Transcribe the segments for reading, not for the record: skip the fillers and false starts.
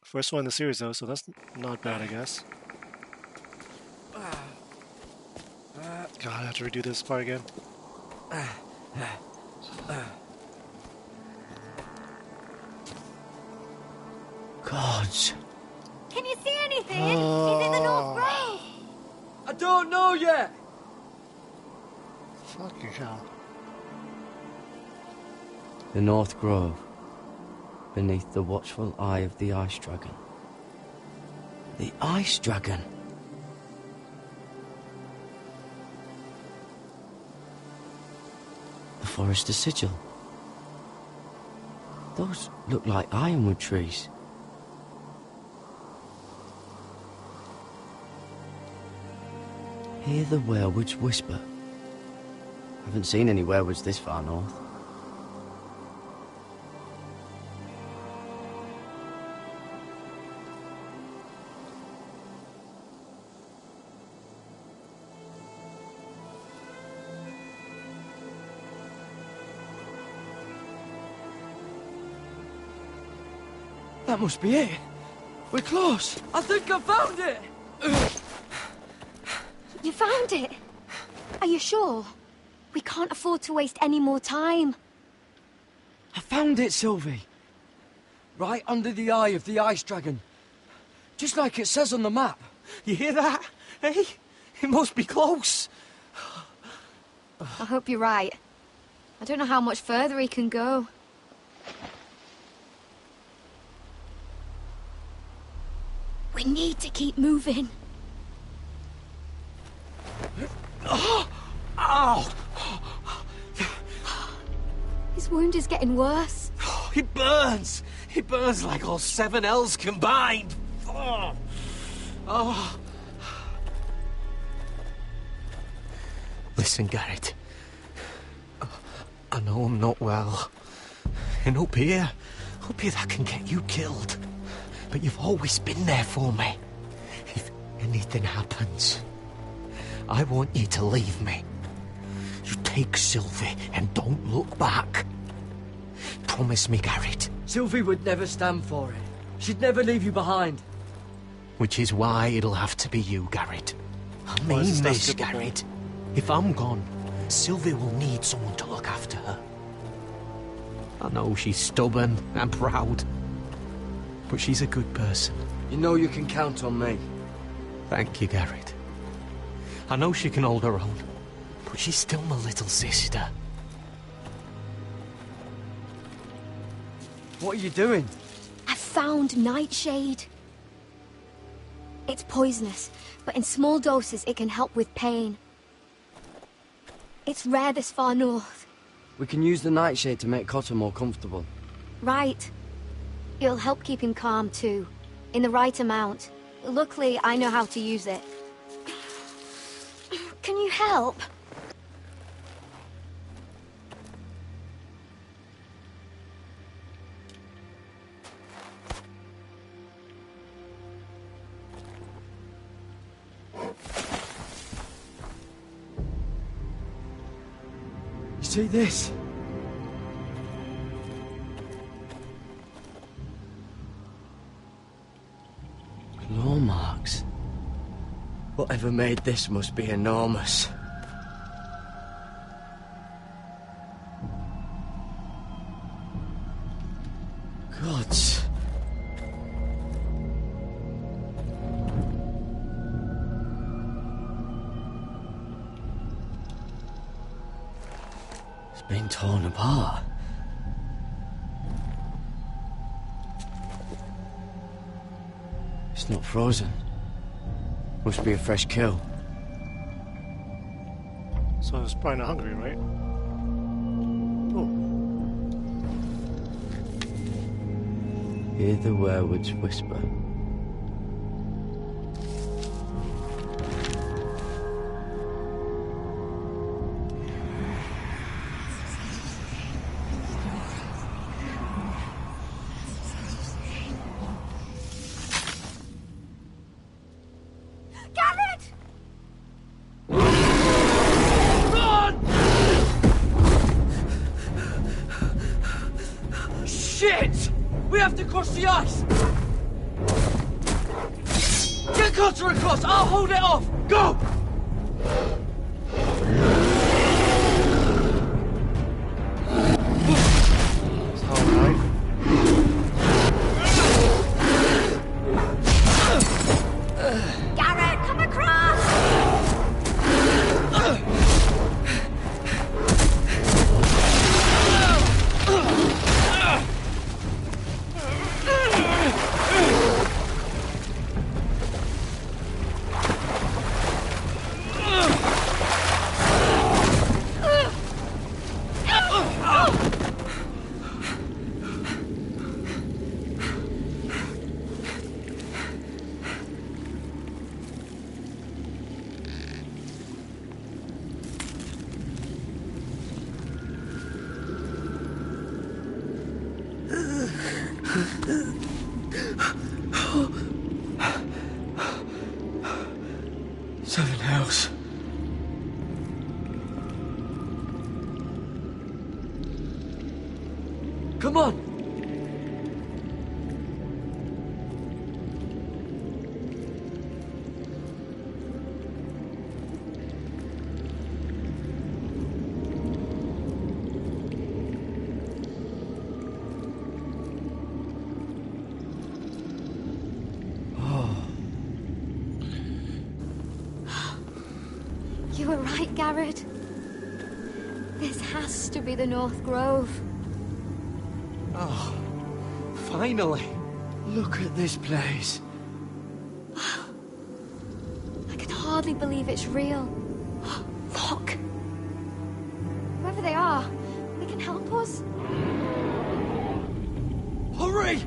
First one in the series, though, so that's not bad, I guess. God, I have to redo this part again. Gods. Can you see anything? Is it the North Grove? I don't know yet. Fucking hell. The North Grove, beneath the watchful eye of the Ice Dragon. The Ice Dragon? The Forester Sigil. Those look like ironwood trees. Hear the werewolves whisper. Haven't seen any werewolves this far north. That must be it. We're close. I think I found it. You found it? Are you sure? We can't afford to waste any more time. I found it, Sylvie. Right under the eye of the Ice Dragon. Just like it says on the map. You hear that? Hey? It must be close. I hope you're right. I don't know how much further he can go. We need to keep moving. Ow! His wound is getting worse. It burns! It burns like all 7 L's combined! Oh. Oh. Listen, Garrett. I know I'm not well. And up here that can get you killed. But you've always been there for me. If anything happens, I want you to leave me. You take Sylvie and don't look back. Promise me, Garrett. Sylvie would never stand for it. She'd never leave you behind. Which is why it'll have to be you, Garrett. I mean this, Garrett. If I'm gone, Sylvie will need someone to look after her. I know she's stubborn and proud, but she's a good person. You know you can count on me. Thank you, Garrett. I know she can hold her own, but she's still my little sister. What are you doing? I found Nightshade. It's poisonous, but in small doses it can help with pain. It's rare this far north. We can use the Nightshade to make Cotter more comfortable. Right. It'll help keep him calm too, in the right amount. Luckily, I know how to use it. Can you help? You see this? Claw marks. Whatever made this must be enormous. Gods. It's been torn apart. It's not frozen. Must be a fresh kill. So it's probably not hungry, right? Oh. Hear the werewolves whisper. Shit! We have to cross the ice! Get Cotter across! I'll hold it off! Go! Garrett, come across! Seven hells. Come on! You were right, Garrett. This has to be the North Grove. Oh, finally! Look at this place. I can hardly believe it's real. Look! Whoever they are, they can help us. Hurry!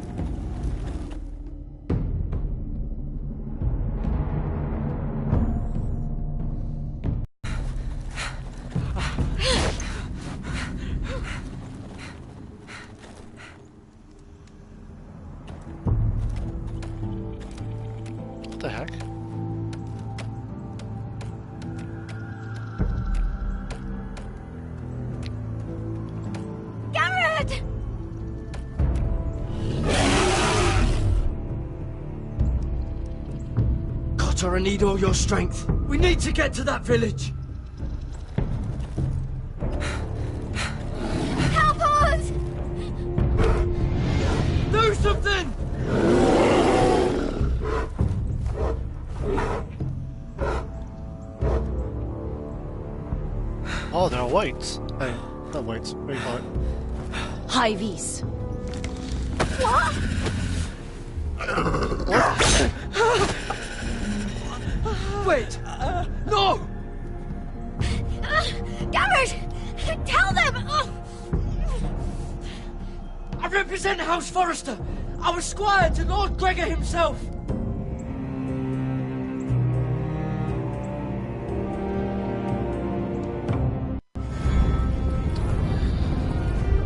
What the heck? Garrett! Cotter, I need all your strength. We need to get to that village. Help us! Do something! Oh, they're whites. Hey, not whites. What do you call it? Hivies. What? Wait! No! Garrett! Tell them! I represent House Forrester. I was squire to Lord Gregor himself.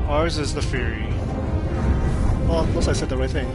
Ours is the Fury. Well, unless I said the right thing.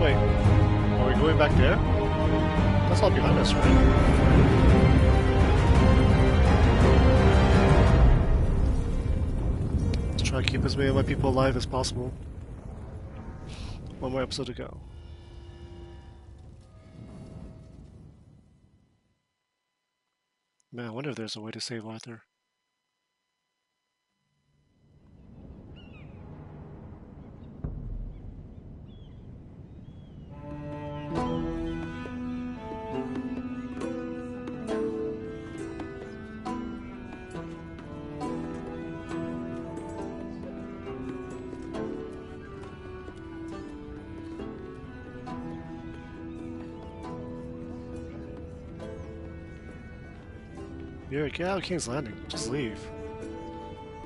Wait, are we going back there? That's all behind us, right? Let's try to keep as many of my people alive as possible. One more episode to go. Man, I wonder if there's a way to save Arthur. Mira, get out of King's Landing. Just leave.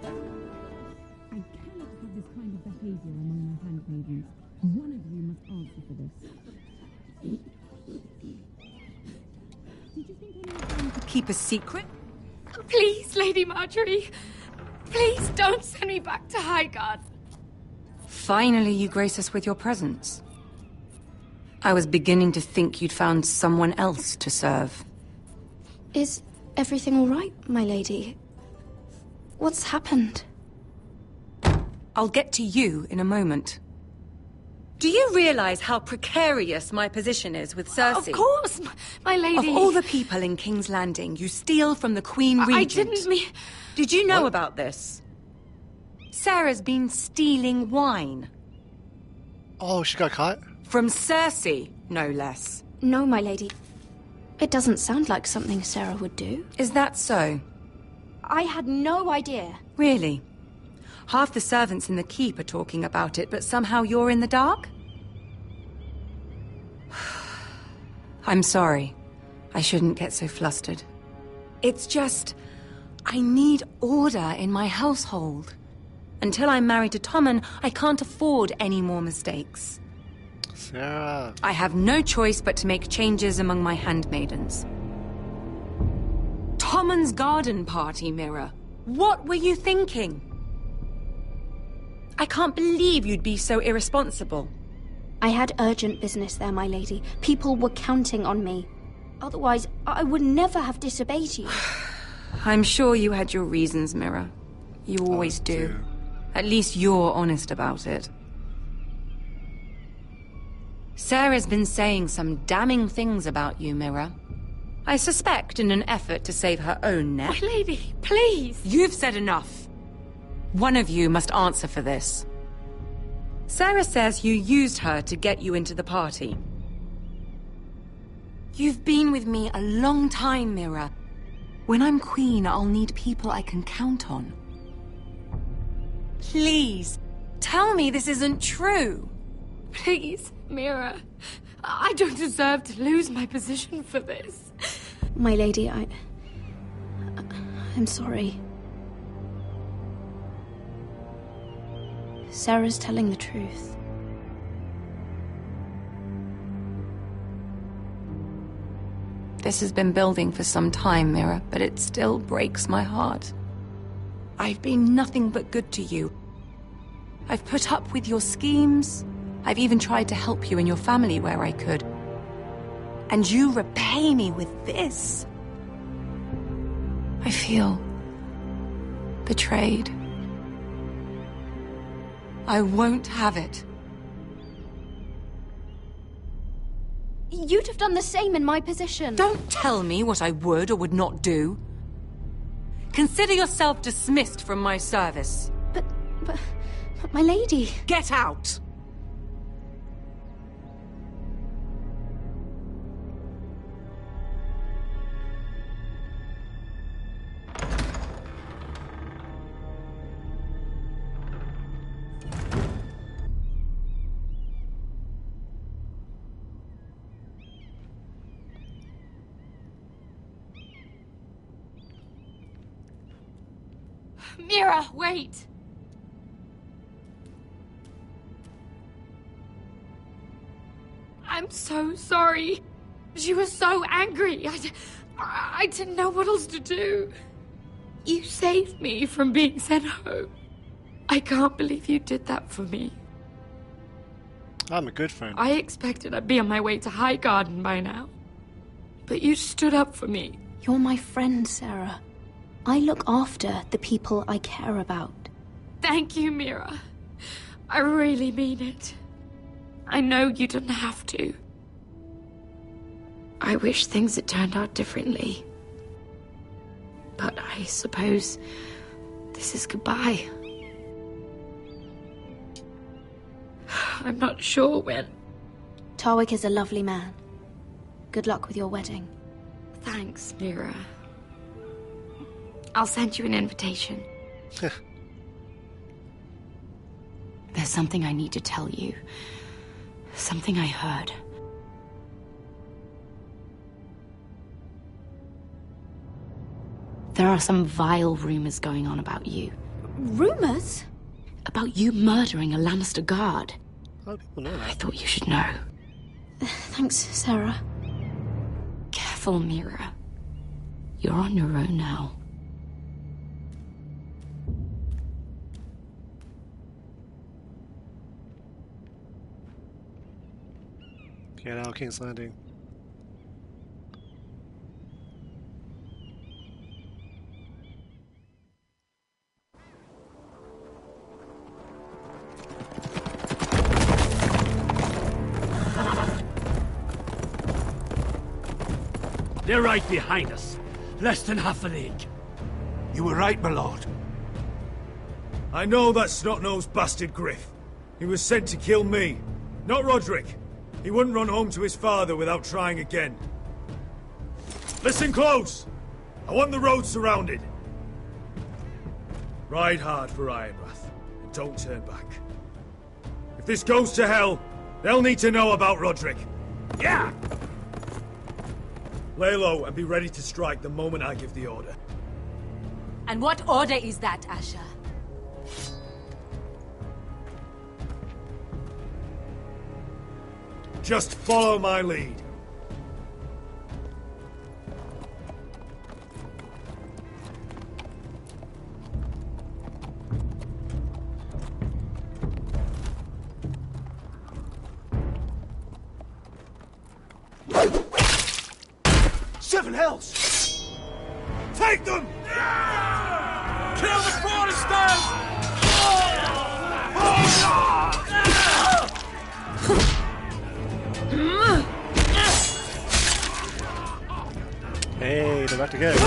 I cannot have this kind of behavior among my handmaidens. One of you must answer for this. Did you think anyone could Keep a secret? Please, Lady Marjorie. Please don't send me back to Highgarden. Finally, you grace us with your presence. I was beginning to think you'd found someone else to serve. Is everything all right, my lady? What's happened? I'll get to you in a moment. Do you realize how precarious my position is with Cersei? Of course, my lady. Of all the people in King's Landing, you steal from the Queen Regent. I didn't mean... Did you know about this? Sarah's been stealing wine. Oh, she got caught? From Cersei, no less. No, my lady. It doesn't sound like something Sarah would do. Is that so? I had no idea. Really? Half the servants in the keep are talking about it, but somehow you're in the dark? I'm sorry. I shouldn't get so flustered. It's just... I need order in my household. Until I'm married to Tommen, I can't afford any more mistakes. Sarah. I have no choice but to make changes among my handmaidens. Tommen's garden party, Mira. What were you thinking? I can't believe you'd be so irresponsible. I had urgent business there, my lady. People were counting on me. Otherwise, I would never have disobeyed you. I'm sure you had your reasons, Mira. You always do. Dear. At least you're honest about it. Sarah's been saying some damning things about you, Mira. I suspect in an effort to save her own neck. My lady, please. You've said enough. One of you must answer for this. Sarah says you used her to get you into the party. You've been with me a long time, Mira. When I'm queen, I'll need people I can count on. Please, tell me this isn't true. Please, Mira. I don't deserve to lose my position for this. My lady, I'm sorry. Sarah's telling the truth. This has been building for some time, Mira, but it still breaks my heart. I've been nothing but good to you. I've put up with your schemes. I've even tried to help you and your family where I could. And you repay me with this. I feel betrayed. I won't have it. You'd have done the same in my position. Don't tell me what I would or would not do. Consider yourself dismissed from my service. But my lady... Get out! Mira, wait. I'm so sorry. She was so angry. I didn't know what else to do. You saved me from being sent home. I can't believe you did that for me. I'm a good friend. I expected I'd be on my way to Highgarden by now. But you stood up for me. You're my friend, Sarah. I look after the people I care about. Thank you, Mira. I really mean it. I know you didn't have to. I wish things had turned out differently. But I suppose this is goodbye. I'm not sure when. Tarwick is a lovely man. Good luck with your wedding. Thanks, Mira. I'll send you an invitation. There's something I need to tell you. Something I heard. There are some vile rumors going on about you. Rumors? About you murdering a Lannister guard. How do people know I that? thought you should know. Thanks, Sarah. Careful, Mira. You're on your own now. Get out, King's Landing. They're right behind us. Less than half a league. You were right, my lord. I know that snot-nosed bastard Griff. He was sent to kill me, not Roderick. He wouldn't run home to his father without trying again. Listen close! I want the road surrounded. Ride hard for Ironrath, and don't turn back. If this goes to hell, they'll need to know about Roderick. Yeah! Lay low and be ready to strike the moment I give the order. And what order is that, Asher? Just follow my lead. Seven hells! Take them! Kill the Foresters! Hey, they're back together.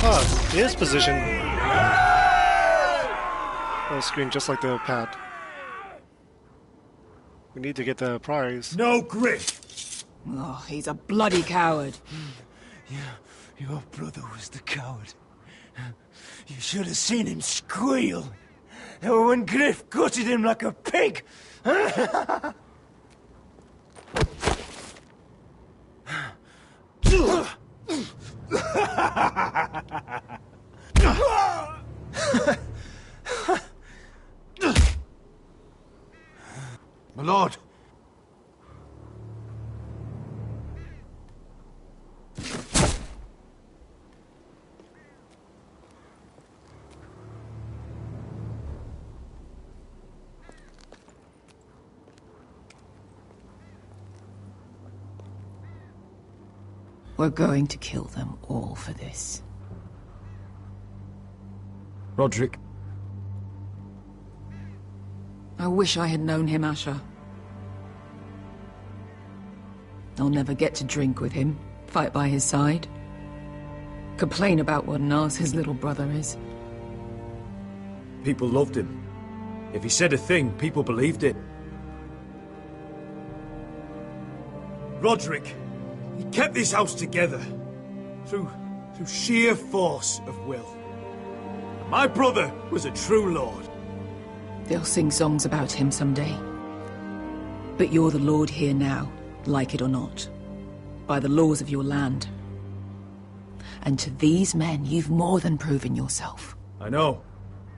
Oh, his position. On the screen, just like the pad. We need to get the prize. No Griff! Oh, he's a bloody coward. Your brother was the coward. You should have seen him squeal. When Griff gutted him like a pig. My lord. We're going to kill them all for this. Roderick. I wish I had known him, Asher. I'll never get to drink with him, fight by his side, complain about what an arse his little brother is. People loved him. If he said a thing, people believed it. Roderick, he kept this house together through sheer force of will. My brother was a true lord. They'll sing songs about him someday. But you're the lord here now, like it or not, by the laws of your land. And to these men, you've more than proven yourself. I know.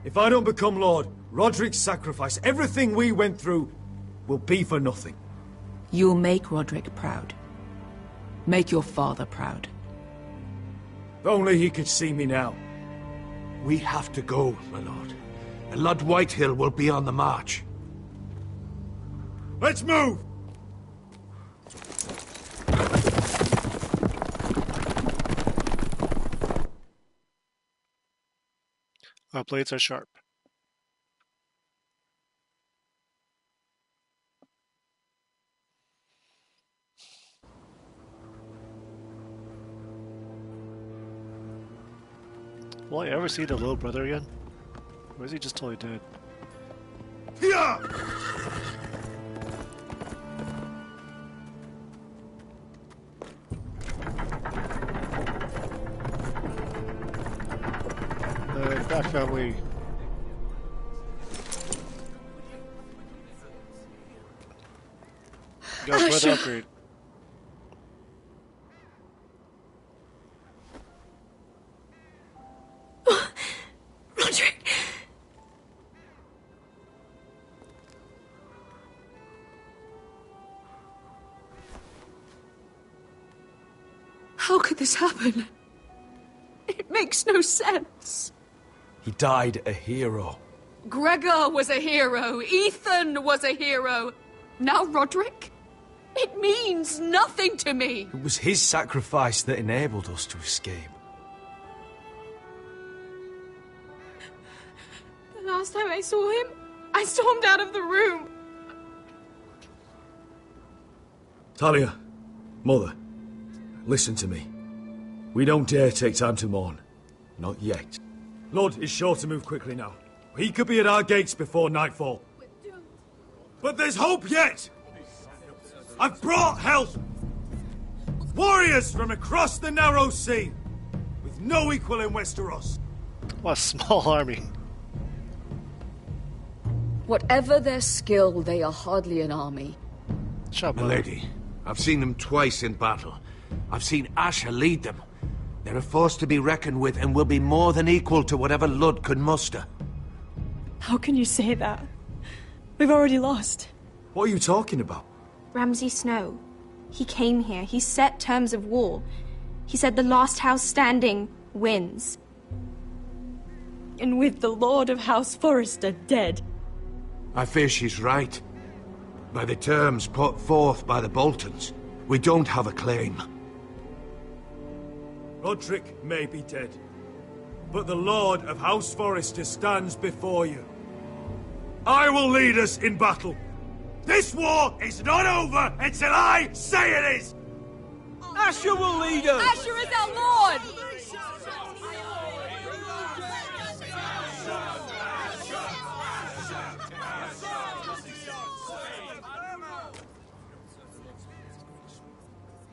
If I don't become lord, Roderick's sacrifice, everything we went through, will be for nothing. You'll make Roderick proud. Make your father proud. If only he could see me now. We have to go, my lord. And Lord Whitehill will be on the march. Let's move! Our blades are sharp. Will I ever see the little brother again? Or is he just totally dead? Yeah! The Back family. Go, brother upgrade. Roderick! How could this happen? It makes no sense. He died a hero. Gregor was a hero. Ethan was a hero. Now Roderick? It means nothing to me. It was his sacrifice that enabled us to escape. The last time I saw him, I stormed out of the room. Talia, Mother, listen to me. We don't dare take time to mourn. Not yet. Lord is sure to move quickly now. He could be at our gates before nightfall. But there's hope yet! I've brought help! Warriors from across the narrow sea, with no equal in Westeros. What a small army. Whatever their skill, they are hardly an army. Shut up, Milady, I've seen them twice in battle. I've seen Asher lead them. They're a force to be reckoned with and will be more than equal to whatever Lud could muster. How can you say that? We've already lost. What are you talking about? Ramsay Snow. He came here. He set terms of war. He said the last house standing wins. And with the Lord of House Forrester dead. I fear she's right. By the terms put forth by the Boltons, we don't have a claim. Roderick may be dead, but the Lord of House Forrester stands before you. I will lead us in battle. This war is not over until I say it is! Asher will lead us! Asher is our Lord!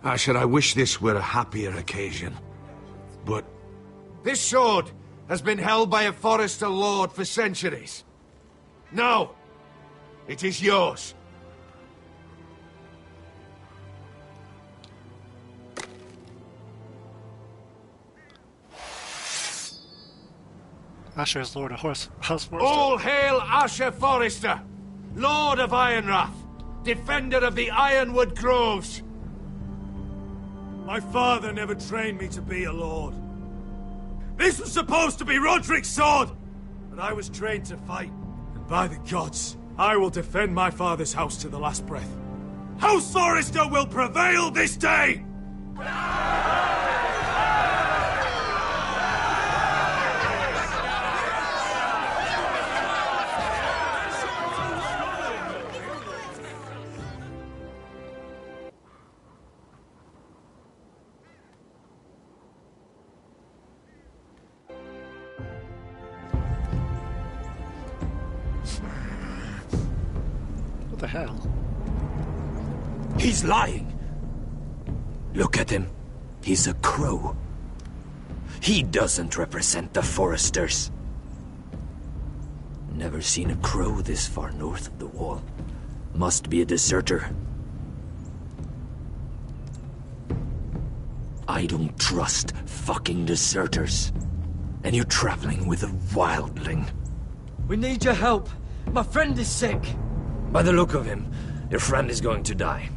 Asher, I wish this were a happier occasion. But this sword has been held by a Forrester lord for centuries. Now, it is yours. Asher is Lord of House Forrester. All hail Asher Forrester, Lord of Ironrath, defender of the Ironwood Groves. My father never trained me to be a lord. This was supposed to be Roderick's sword, but I was trained to fight. And by the gods, I will defend my father's house to the last breath. House Forrester will prevail this day! What the hell? He's lying. Look at him. He's a crow. He doesn't represent the Foresters. Never seen a crow this far north of the wall. Must be a deserter. I don't trust fucking deserters. And you're traveling with a wildling. We need your help. My friend is sick. By the look of him, your friend is going to die.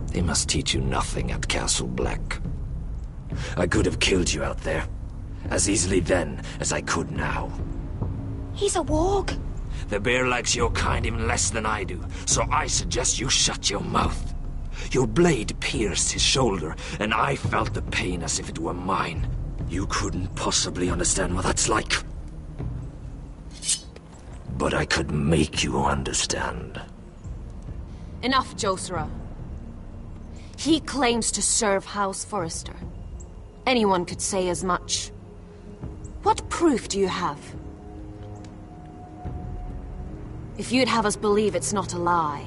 They must teach you nothing at Castle Black. I could have killed you out there, as easily then as I could now. He's a warg. The bear likes your kind even less than I do, so I suggest you shut your mouth. Your blade pierced his shoulder, and I felt the pain as if it were mine. You couldn't possibly understand what that's like. But I could make you understand. Enough, Josera. He claims to serve House Forrester. Anyone could say as much. What proof do you have? If you'd have us believe it's not a lie.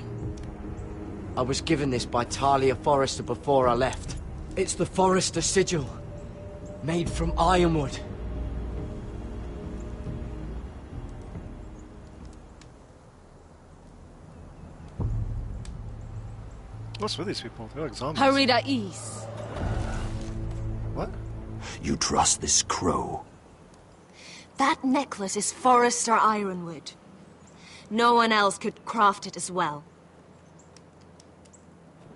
I was given this by Talia Forrester before I left. It's the Forrester sigil, made from ironwood. What's with these people? They're like zombies. Harida East. What? You trust this crow? That necklace is Forrester Ironwood. No one else could craft it as well.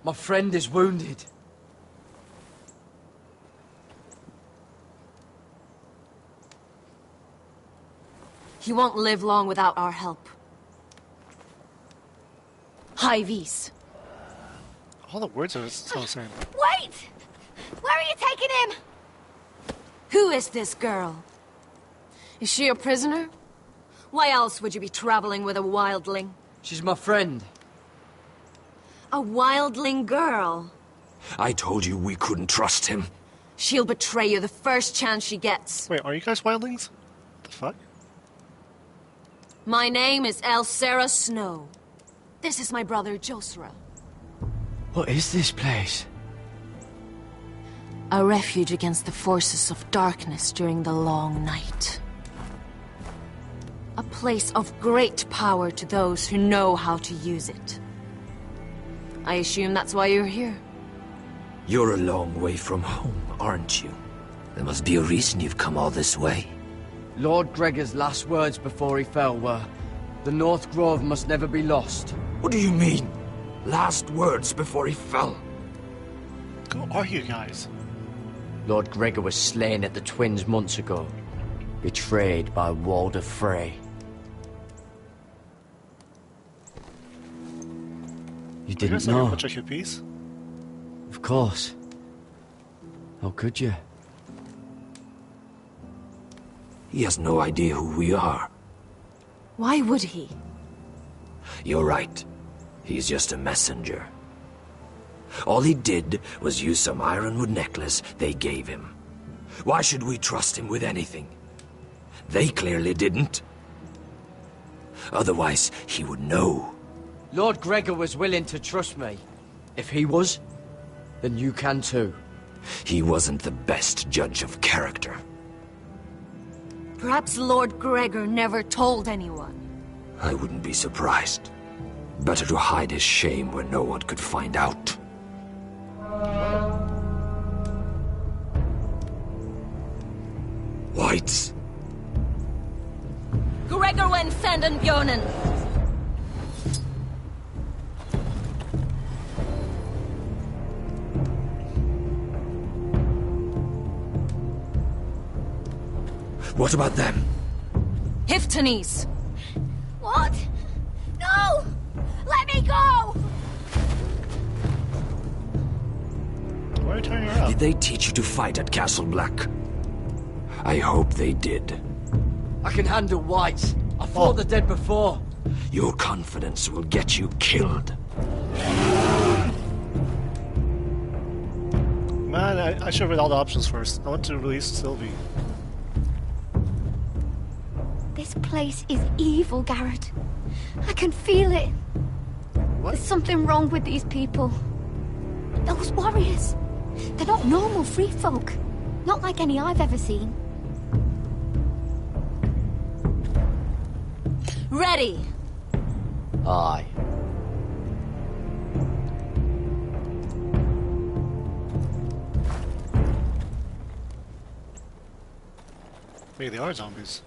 My friend is wounded. He won't live long without our help. High Vis. All the words are still the same. Wait! Where are you taking him? Who is this girl? Is she a prisoner? Why else would you be traveling with a wildling? She's my friend. A wildling girl? I told you we couldn't trust him. She'll betray you the first chance she gets. Wait, are you guys wildlings? What the fuck? My name is Elsera Snow. This is my brother Josra. What is this place? A refuge against the forces of darkness during the long night. A place of great power to those who know how to use it. I assume that's why you're here. You're a long way from home, aren't you? There must be a reason you've come all this way. Lord Gregor's last words before he fell were, "The North Grove must never be lost." What do you mean? Last words before he fell? Who are you guys? Lord Gregor was slain at the Twins months ago, betrayed by Walder Frey. You didn't know? Much of your piece? Of course. How could you? He has no idea who we are. Why would he? You're right. He's just a messenger. All he did was use some ironwood necklace they gave him. Why should we trust him with anything? They clearly didn't. Otherwise, he would know. Lord Gregor was willing to trust me. If he was, then you can too. He wasn't the best judge of character. Perhaps Lord Gregor never told anyone. I wouldn't be surprised. Better to hide his shame where no one could find out. Whites. Gregor went senden Björnen. What about them? Hiftanes. What? No! Let me go! Why are you turning around? Did they teach you to fight at Castle Black? I hope they did. I can handle whites. I fought the dead before. Your confidence will get you killed. Man, I should have read all the options first. I want to release Sylvie. This place is evil, Garrett. I can feel it. What? There's something wrong with these people. Those warriors. They're not normal free folk. Not like any I've ever seen. Ready. Aye. Maybe they are zombies.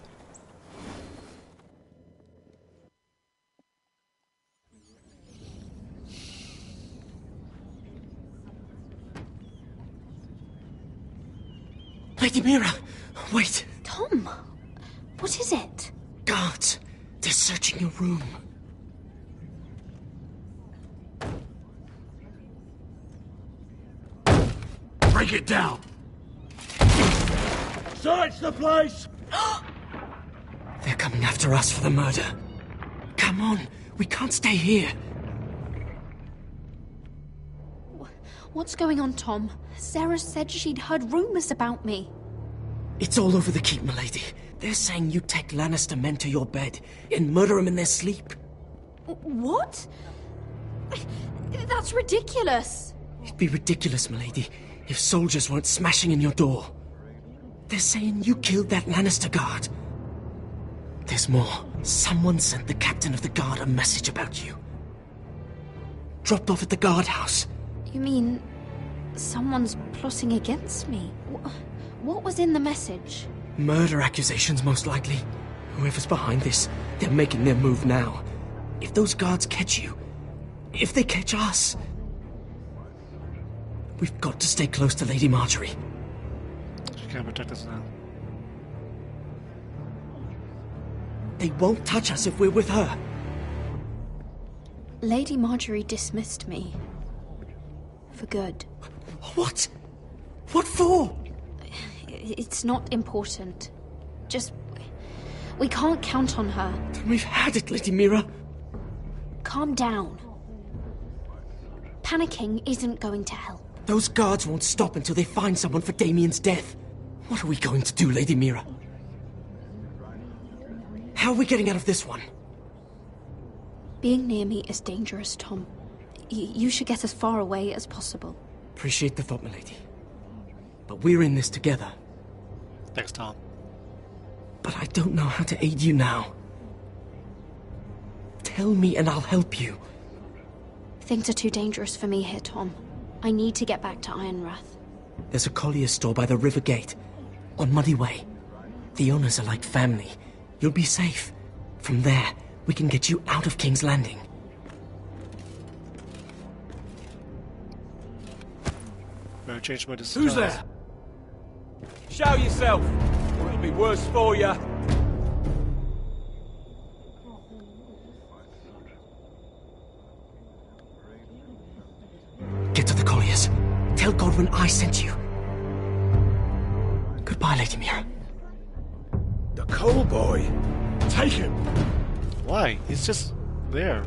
Lady Mira, wait. Tom, what is it? Guards, they're searching your room. Break it down! Search the place! They're coming after us for the murder. Come on, we can't stay here. What's going on, Tom? Sarah said she'd heard rumors about me. It's all over the keep, milady. They're saying you take Lannister men to your bed and murder them in their sleep. What? That's ridiculous. It'd be ridiculous, milady, if soldiers weren't smashing in your door. They're saying you killed that Lannister guard. There's more. Someone sent the captain of the guard a message about you. dropped off at the guardhouse. You mean someone's plotting against me? What was in the message? Murder accusations, most likely. Whoever's behind this, they're making their move now. If those guards catch you, if they catch us, we've got to stay close to Lady Marjorie. She can't protect us now. They won't touch us if we're with her. Lady Marjorie dismissed me. For good. What? What for? It's not important. Just... we can't count on her. Then we've had it, Lady Mira. Calm down. Panicking isn't going to help. Those guards won't stop until they find someone for Damien's death. What are we going to do, Lady Mira? How are we getting out of this one? Being near me is dangerous, Tom. You should get as far away as possible. Appreciate the thought, milady. But we're in this together. Thanks, Tom. But I don't know how to aid you now. Tell me and I'll help you. Things are too dangerous for me here, Tom. I need to get back to Ironrath. There's a collier's store by the river gate, on Muddy Way. The owners are like family. You'll be safe. From there, we can get you out of King's Landing. Better change my decision. Who's there? Show yourself, or it'll be worse for you. Get to the colliers. Tell Godwin I sent you. Goodbye, Lady Mira. The coal boy. Take him. Why? He's just there.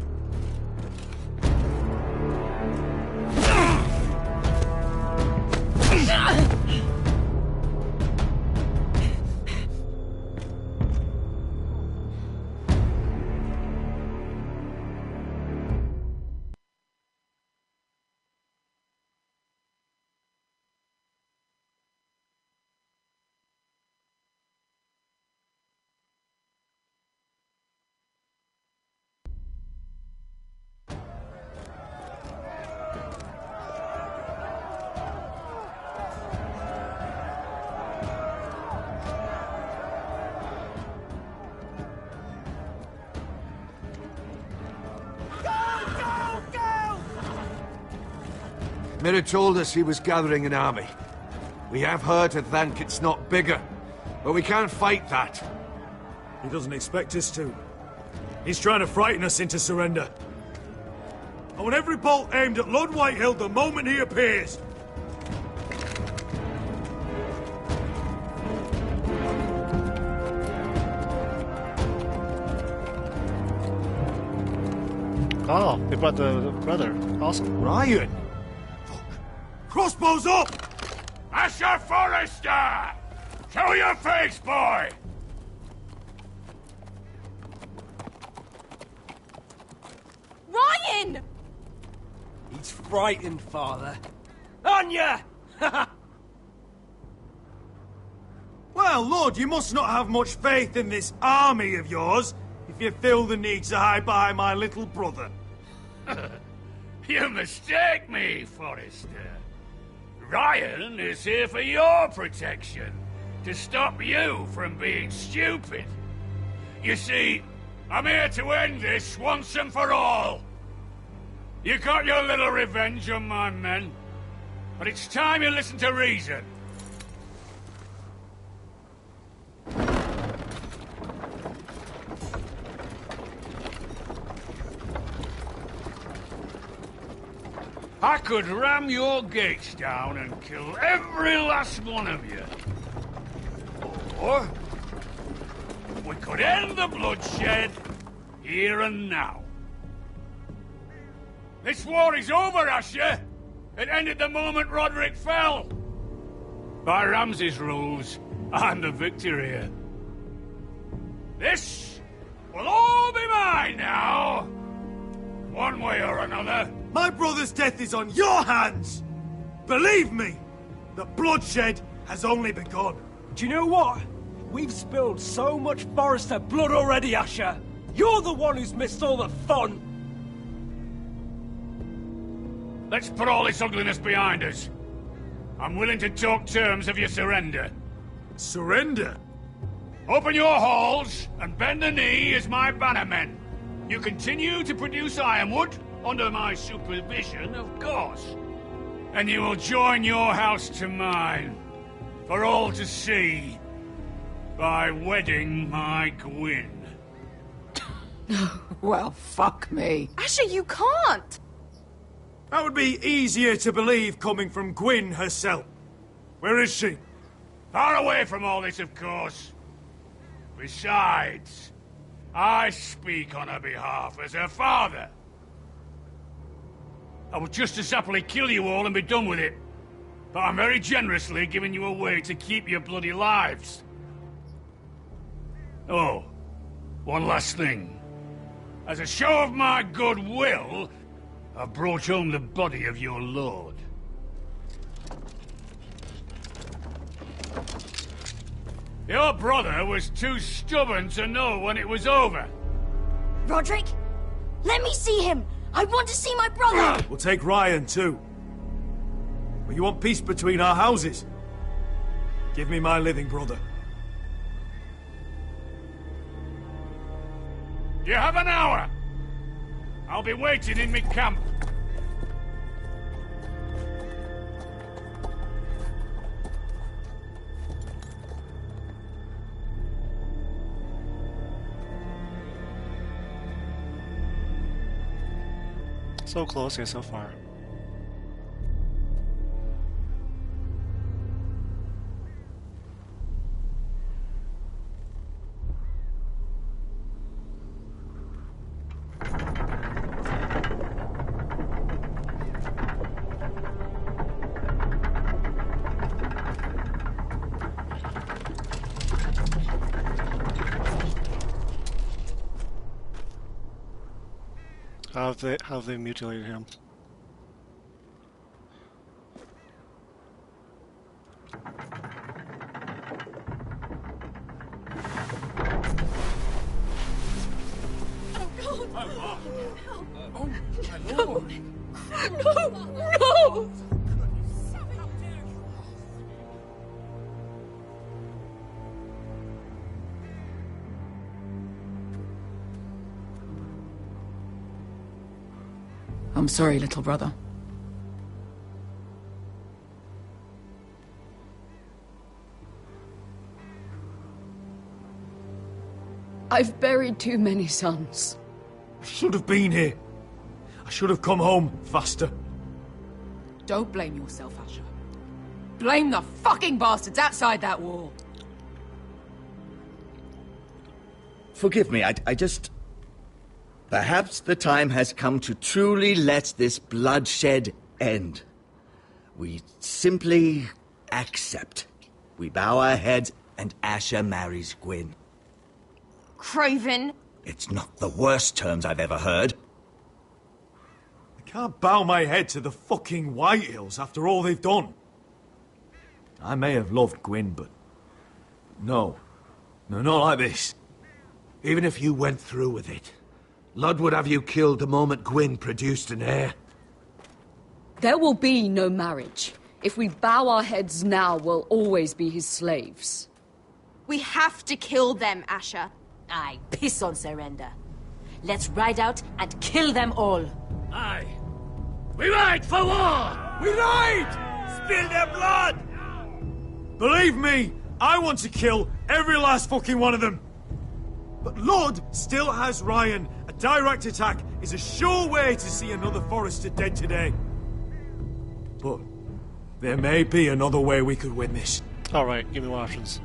Mira told us he was gathering an army. We have her to thank it's not bigger, but we can't fight that. He doesn't expect us to. He's trying to frighten us into surrender. I want every bolt aimed at Lord Whitehill the moment he appears. Oh, they brought the brother. Awesome. Ryan! Crossbows up! Asher Forrester! Show your face, boy! Ryan! He's frightened, father. On ya! Well, Lord, you must not have much faith in this army of yours if you feel the need to hide behind my little brother. You mistake me, Forrester. Ryan is here for your protection, to stop you from being stupid. You see, I'm here to end this once and for all. You got your little revenge on my men, but it's time you listen to reason. I could ram your gates down and kill every last one of you. Or we could end the bloodshed here and now. This war is over, Asher. It ended the moment Roderick fell. By Ramsay's rules, I'm the victor here. This will all be mine now. One way or another. My brother's death is on your hands! Believe me, the bloodshed has only begun. Do you know what? We've spilled so much Forrester blood already, Asher. You're the one who's missed all the fun. Let's put all this ugliness behind us. I'm willing to talk terms of your surrender. Surrender? Open your halls and bend the knee as my bannermen. You continue to produce ironwood, under my supervision, of course. And you will join your house to mine, for all to see, by wedding my Gwyn. Well, fuck me. Asher, you can't! That would be easier to believe coming from Gwyn herself. Where is she? Far away from all this, of course. Besides, I speak on her behalf as her father. I would just as happily kill you all and be done with it. But I'm very generously giving you a way to keep your bloody lives. Oh, one last thing. As a show of my goodwill, I've brought home the body of your lord. Your brother was too stubborn to know when it was over. Roderick, let me see him. I want to see my brother. We'll take Ryan too. But you want peace between our houses? Give me my living brother. You have an hour. I'll be waiting in my camp. So close, yet so far. How have they mutilated him? No! No! I'm sorry, little brother. I've buried too many sons. I should have been here. I should have come home faster. Don't blame yourself, Asher. Blame the fucking bastards outside that wall. Forgive me, I just... Perhaps the time has come to truly let this bloodshed end. We simply accept. We bow our heads and Asher marries Gwyn. Craven! It's not the worst terms I've ever heard. I can't bow my head to the fucking Whitehills after all they've done. I may have loved Gwyn, but... No, not like this. Even if you went through with it, Lud would have you killed the moment Gwyn produced an heir. There will be no marriage. If we bow our heads now, we'll always be his slaves. We have to kill them, Asher. Aye, piss on surrender. Let's ride out and kill them all. Aye. We ride for war! We ride! Spill their blood! Believe me, I want to kill every last fucking one of them. But Lord still has Ryan. A direct attack is a sure way to see another Forrester dead today. But there may be another way we could win this. Alright, give me more options.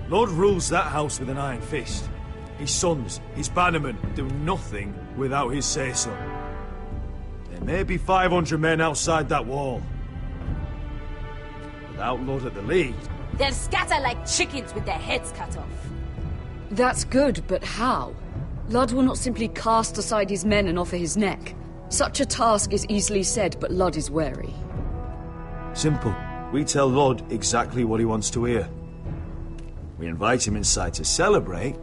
Lord rules that house with an iron fist. His sons, his bannermen, do nothing without his say-so. There may be 500 men outside that wall. Without Lord at the lead... They'll scatter like chickens with their heads cut off. That's good, but how? Lud will not simply cast aside his men and offer his neck. Such a task is easily said, but Lud is wary. Simple. We tell Lord exactly what he wants to hear. We invite him inside to celebrate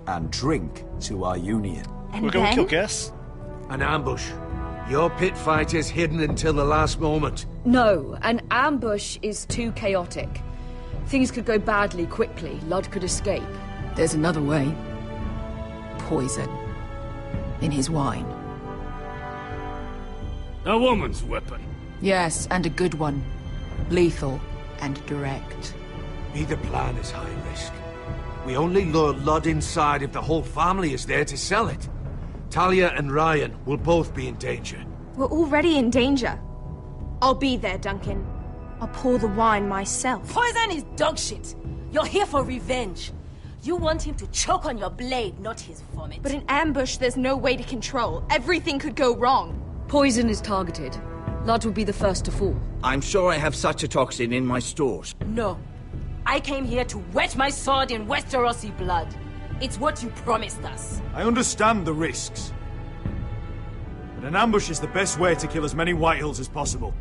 and drink to our union. We're going to kill guests? An ambush. Your pit fight is hidden until the last moment. No, an ambush is too chaotic. Things could go badly quickly. Ludd could escape. There's another way. Poison. In his wine. A woman's weapon. Yes, and a good one. Lethal and direct. Either plan is high risk. We only lure Ludd inside if the whole family is there to sell it. Talia and Ryan will both be in danger. We're already in danger. I'll be there, Duncan. I'll pour the wine myself. Poison is dog shit. You're here for revenge. You want him to choke on your blade, not his vomit. But in ambush, there's no way to control. Everything could go wrong. Poison is targeted. Ludd will be the first to fall. I'm sure I have such a toxin in my stores. No. I came here to wet my sword in Westerosi blood. It's what you promised us. I understand the risks. But an ambush is the best way to kill as many Whitehills as possible.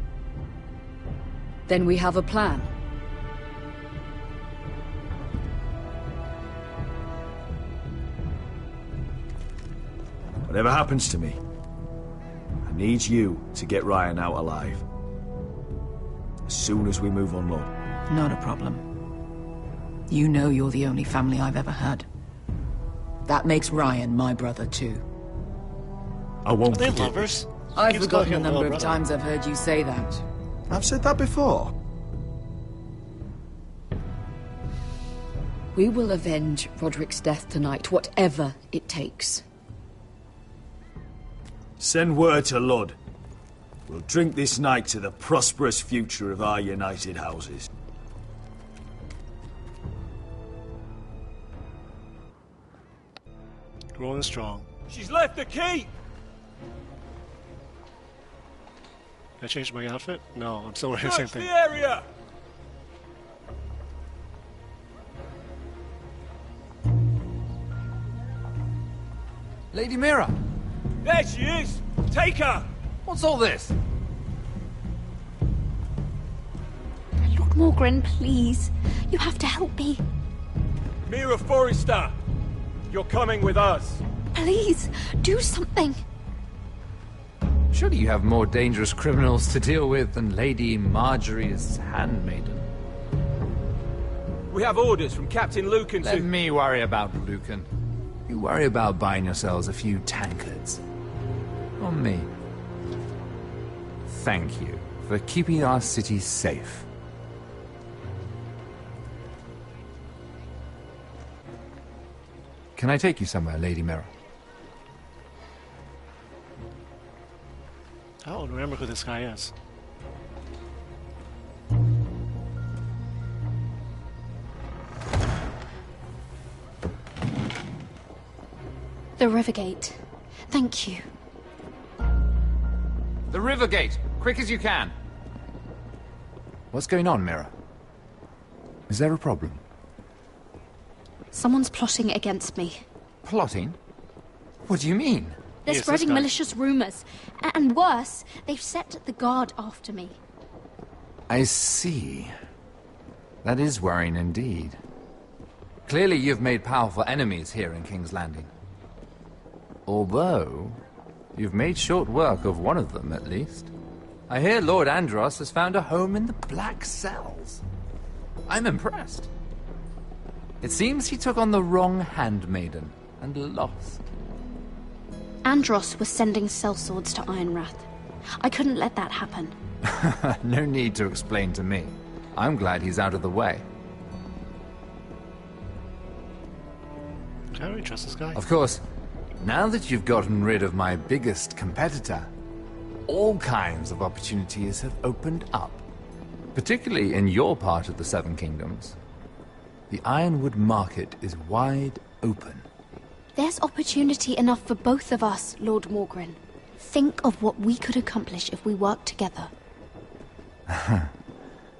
Then we have a plan. Whatever happens to me, I need you to get Ryan out alive. As soon as we move on, Lord. Not a problem. You know you're the only family I've ever had. That makes Ryan my brother too. I won't Are they forget lovers? this. I've Keeps forgotten calling the him number little of brother. times I've heard you say that. I've said that before. We will avenge Roderick's death tonight, whatever it takes. Send word to Ludd. We'll drink this night to the prosperous future of our united houses. Rolling strong. She's left the key! Did I change my outfit? No, I'm still wearing the same Search the thing. area! Lady Mira! There she is! Take her! What's all this? Lord Morgren, please. You have to help me. Mira Forrester! You're coming with us! Please, do something. Surely you have more dangerous criminals to deal with than Lady Marjorie's handmaiden. We have orders from Captain Lucan to... Let me worry about Lucan. You worry about buying yourselves a few tankards. On me. Thank you for keeping our city safe. Can I take you somewhere, Lady Mira? I don't remember who this guy is. The Rivergate. Thank you. The Rivergate! Quick as you can! What's going on, Mira? Is there a problem? Someone's plotting against me. Plotting? What do you mean? They're Yes, spreading this guy. malicious rumors. And worse, they've set the guard after me. I see. That is worrying indeed. Clearly you've made powerful enemies here in King's Landing. Although, you've made short work of one of them, at least. I hear Lord Andros has found a home in the Black Cells. I'm impressed. It seems he took on the wrong handmaiden and lost. Andros was sending sellswords to Ironrath. I couldn't let that happen. No need to explain to me. I'm glad he's out of the way. Can I really trust this guy? Of course, now that you've gotten rid of my biggest competitor, all kinds of opportunities have opened up. Particularly in your part of the Seven Kingdoms. The Ironwood market is wide open. There's opportunity enough for both of us, Lord Morgren. Think of what we could accomplish if we worked together. I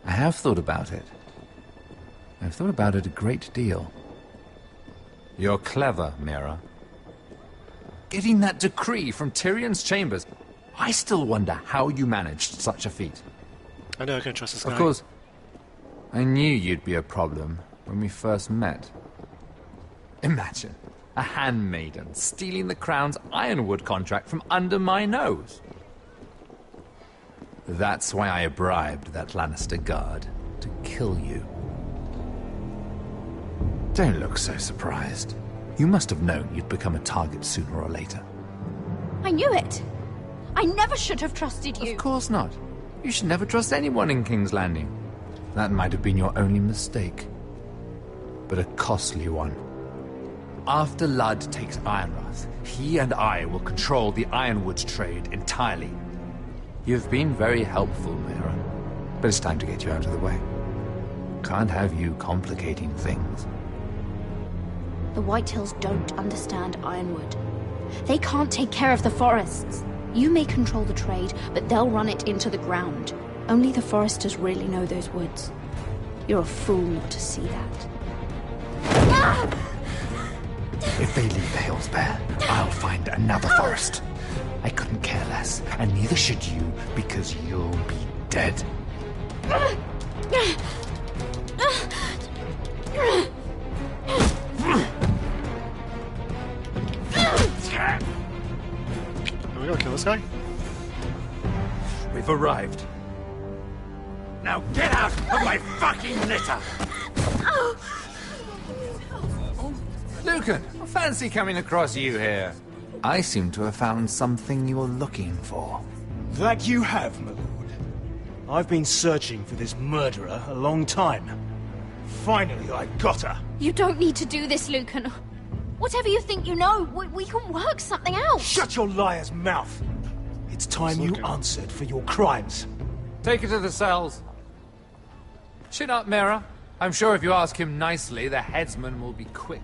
have thought about it. I've thought about it a great deal. You're clever, Mira. Getting that decree from Tyrion's chambers, I still wonder how you managed such a feat. I know I can trust this guy. Of course, I knew you'd be a problem when we first met. Imagine a handmaiden stealing the Crown's Ironwood contract from under my nose. That's why I bribed that Lannister guard to kill you. Don't look so surprised. You must have known you'd become a target sooner or later. I knew it. I never should have trusted you. Of course not. You should never trust anyone in King's Landing. That might have been your only mistake. But a costly one. After Ludd takes Ironrath, he and I will control the Ironwood trade entirely. You've been very helpful, Mira, but it's time to get you out of the way. Can't have you complicating things. The Whitehills don't understand Ironwood. They can't take care of the forests. You may control the trade, but they'll run it into the ground. Only the Foresters really know those woods. You're a fool not to see that. If they leave the hills bare, I'll find another forest. I couldn't care less, and neither should you, because you'll be dead. Are we gonna kill this guy? We've arrived. Now get out of my fucking litter! Lucan, I fancy coming across you here. I seem to have found something you're looking for. That you have, my lord. I've been searching for this murderer a long time. Finally, I got her. You don't need to do this, Lucan. Whatever you think you know, we can work something out. Shut your liar's mouth. It's time you answered for your crimes. Take her to the cells. Chin up, Mira. I'm sure if you ask him nicely, the headsman will be quick.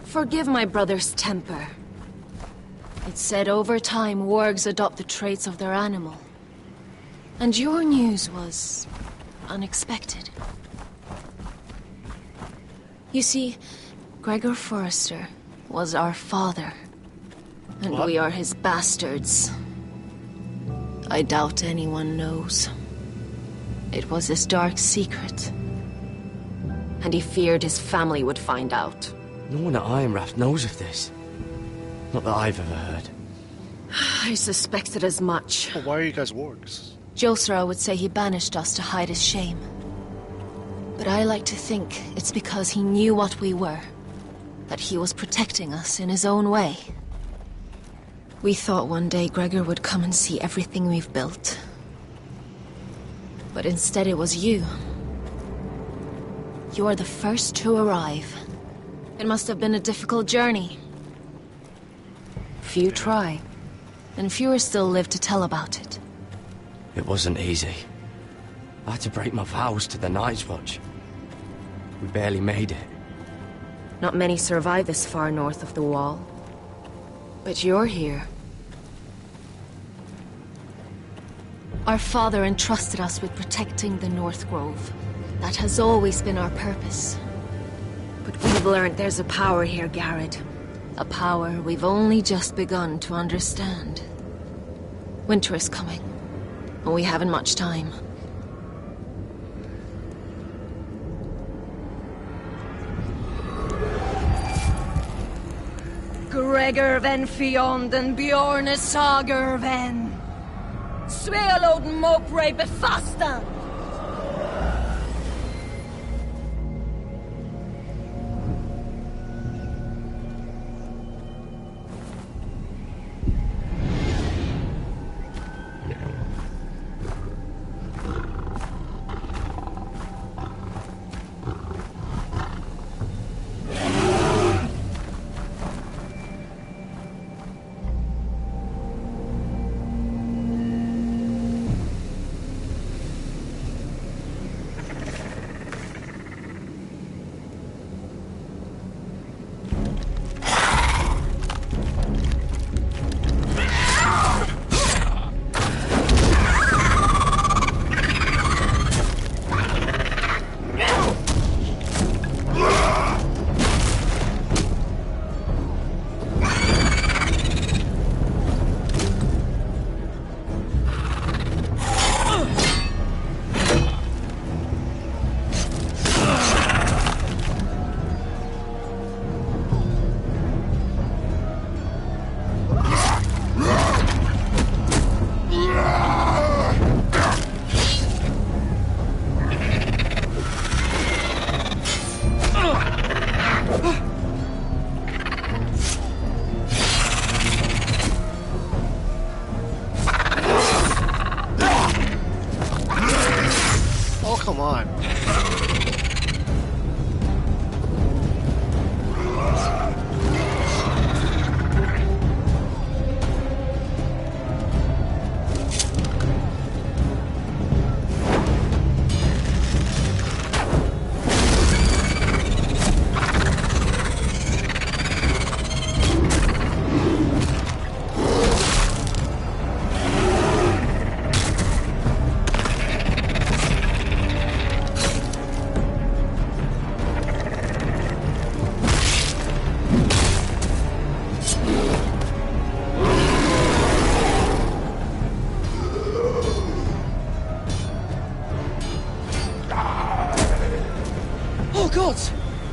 Forgive my brother's temper. It's said over time wargs adopt the traits of their animal. And your news was unexpected. You see, Gregor Forrester was our father. And we are his bastards. I doubt anyone knows. It was his dark secret. And he feared his family would find out. No one at Ironrath knows of this. Not that I've ever heard. I suspected as much. Well, why are you guys wargs? Josra would say he banished us to hide his shame. But I like to think it's because he knew what we were. That he was protecting us in his own way. We thought one day Gregor would come and see everything we've built. But instead it was you. You're the first to arrive. It must have been a difficult journey. Few try, and fewer still live to tell about it. It wasn't easy. I had to break my vows to the Night's Watch. We barely made it. Not many survive this far north of the Wall. But you're here. Our father entrusted us with protecting the North Grove. That has always been our purpose. But we've learned there's a power here, Garrett. A power we've only just begun to understand. Winter is coming, and we haven't much time. Gregor ven Fionden Bjorne Sager ven. Svealoden Mopre befastan.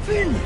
Finn!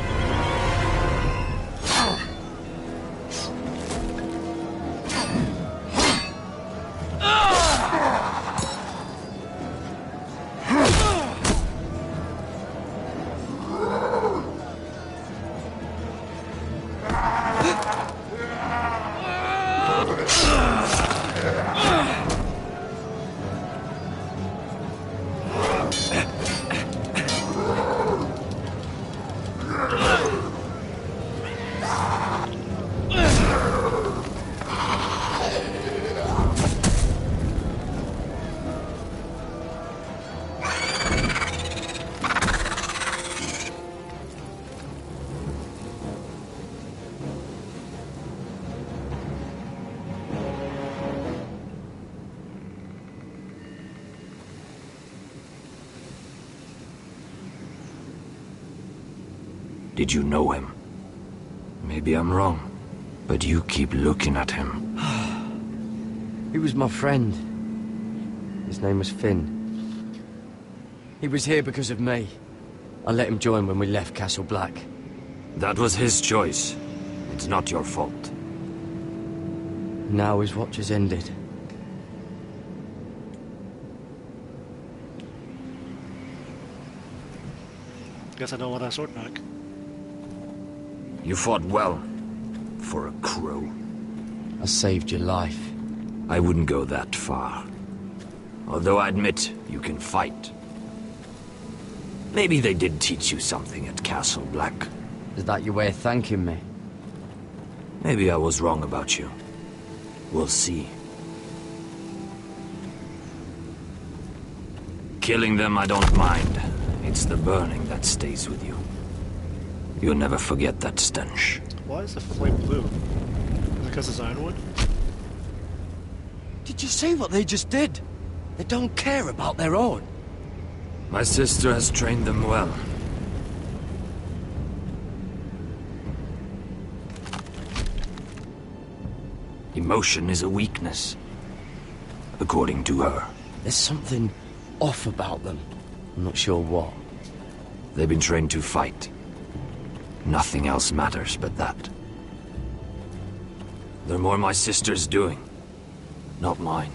Did you know him? Maybe I'm wrong, but you keep looking at him. He was my friend. His name was Finn. He was here because of me. I let him join when we left Castle Black. That was his choice. It's not your fault. Now his watch has ended. Guess I don't want that sword back. You fought well. For a crow. I saved your life. I wouldn't go that far. Although I admit, you can fight. Maybe they did teach you something at Castle Black. Is that your way of thanking me? Maybe I was wrong about you. We'll see. Killing them I don't mind. It's the burning that stays with you. You'll never forget that stench. Why is the flame blue? Is it because it's ironwood? Did you see what they just did? They don't care about their own. My sister has trained them well. Emotion is a weakness, according to her. There's something off about them. I'm not sure what. They've been trained to fight. Nothing else matters but that. They're more my sister's doing, not mine.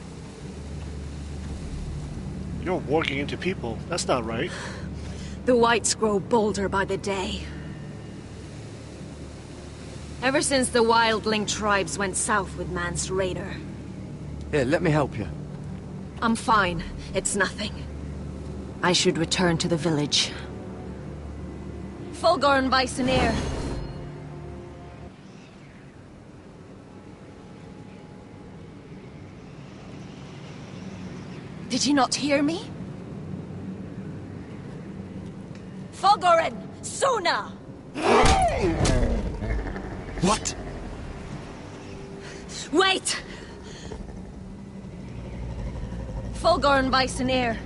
You're walking into people. That's not right. The whites grow bolder by the day. Ever since the wildling tribes went south with Mance Raider. Here, let me help you. I'm fine. It's nothing. I should return to the village. Fulgorn Visoneer. Did you not hear me? Fulgorn! Suna! What? Wait! Fulgorn Visoneer.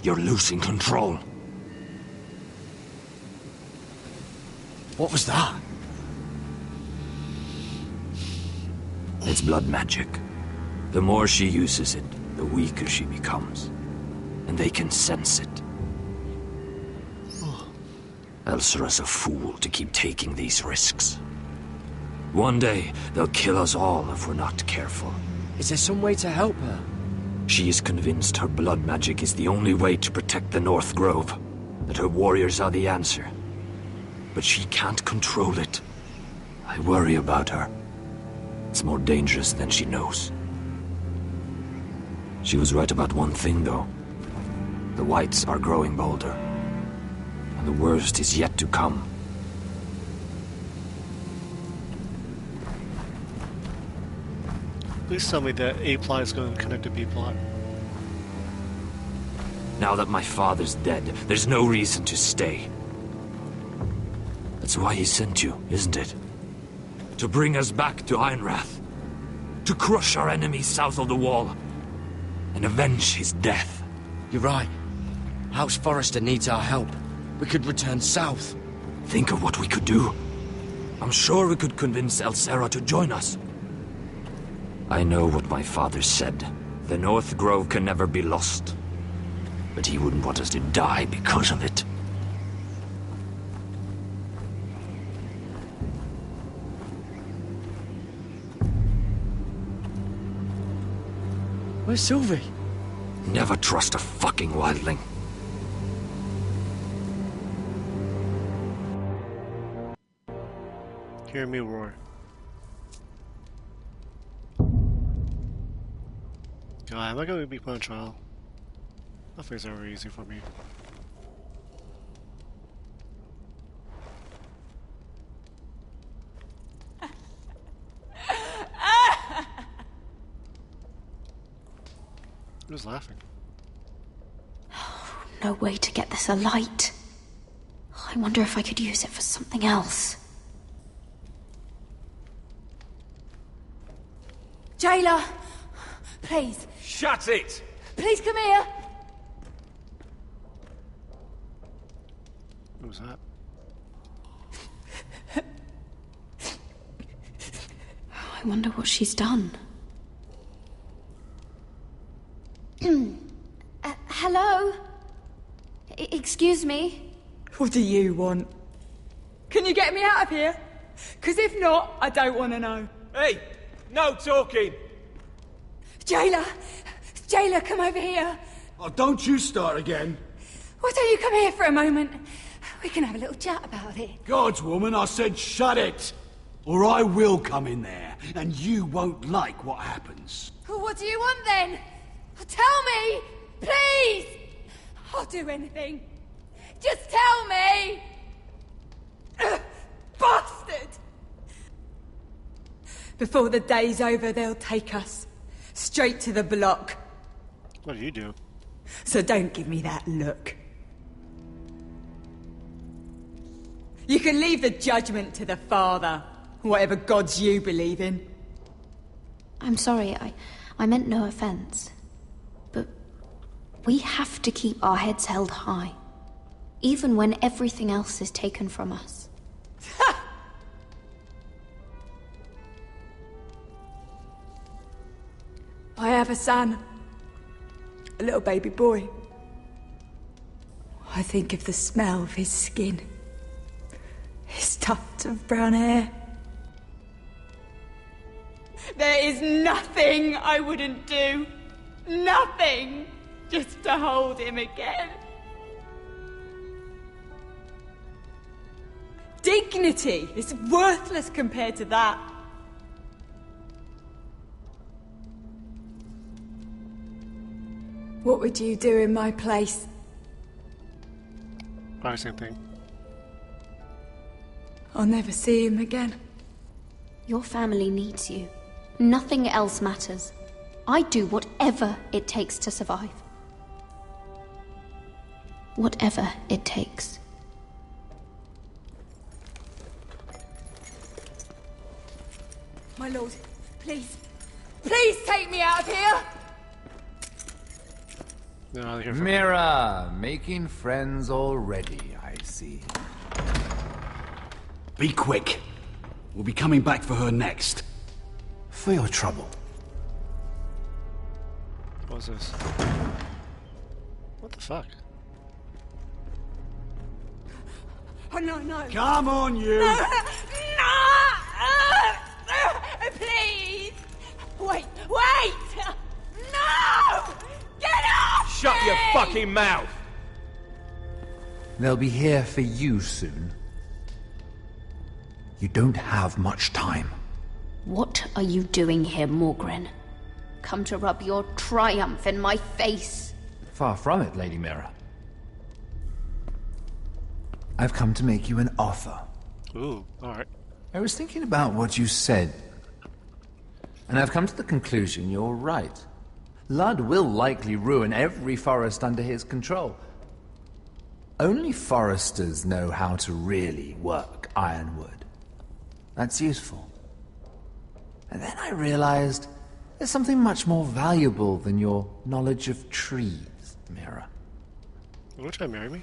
You're losing control. What was that? It's blood magic. The more she uses it, the weaker she becomes. And they can sense it. Elsura's a fool to keep taking these risks. One day, they'll kill us all if we're not careful. Is there some way to help her? She is convinced her blood magic is the only way to protect the North Grove. That her warriors are the answer. But she can't control it. I worry about her. It's more dangerous than she knows. She was right about one thing, though. The whites are growing bolder. And the worst is yet to come. Please tell me that A plot is going to connect to B plot. Now that my father's dead, there's no reason to stay. That's why he sent you, isn't it? To bring us back to Ironrath. To crush our enemies south of the Wall. And avenge his death. You're right. House Forrester needs our help. We could return south. Think of what we could do. I'm sure we could convince Elsera to join us. I know what my father said. The North Grove can never be lost. But he wouldn't want us to die because of it. Where's Sylvie? Never trust a fucking wildling. Hear me roar. God, am I gonna be put on trial? Nothing's ever easy for me. Who's laughing? No way to get this alight. I wonder if I could use it for something else. Jailer! Please. Shut it! Please come here! What was that? I wonder what she's done. Hello? Excuse me? What do you want? Can you get me out of here? Because if not, I don't want to know. Hey! No talking! Jailer! Jailer, come over here! Oh, don't you start again. Why don't you come here for a moment? We can have a little chat about it. Gods, woman, I said shut it! Or I will come in there, and you won't like what happens. Well, what do you want then? Tell me! Please! I'll do anything. Just tell me! Bastard! Before the day's over, they'll take us. Straight to the block. What do you do? So don't give me that look. You can leave the judgment to the Father, whatever gods you believe in. I'm sorry, I meant no offense. But we have to keep our heads held high, even when everything else is taken from us. I have a son. A little baby boy. I think of the smell of his skin. His tuft of brown hair. There is nothing I wouldn't do. Nothing! Just to hold him again. Dignity is worthless compared to that. What would you do in my place? Probably same thing. I'll never see him again. Your family needs you. Nothing else matters. I'd do whatever it takes to survive. Whatever it takes. My lord, please. Please take me out of here! No, Mira, making friends already, I see. Be quick. We'll be coming back for her next. For your trouble. What was this? What the fuck? Oh, no, no. Come on, you! No! Please! Wait! Wait! No! Get off! Shut your fucking mouth! They'll be here for you soon. You don't have much time. What are you doing here, Morgren? Come to rub your triumph in my face? Far from it, Lady Mira. I've come to make you an offer. Ooh, alright. I was thinking about what you said, and I've come to the conclusion you're right. Ludd will likely ruin every forest under his control. Only foresters know how to really work ironwood. That's useful. And then I realized there's something much more valuable than your knowledge of trees, Mira. You want to try to marry me?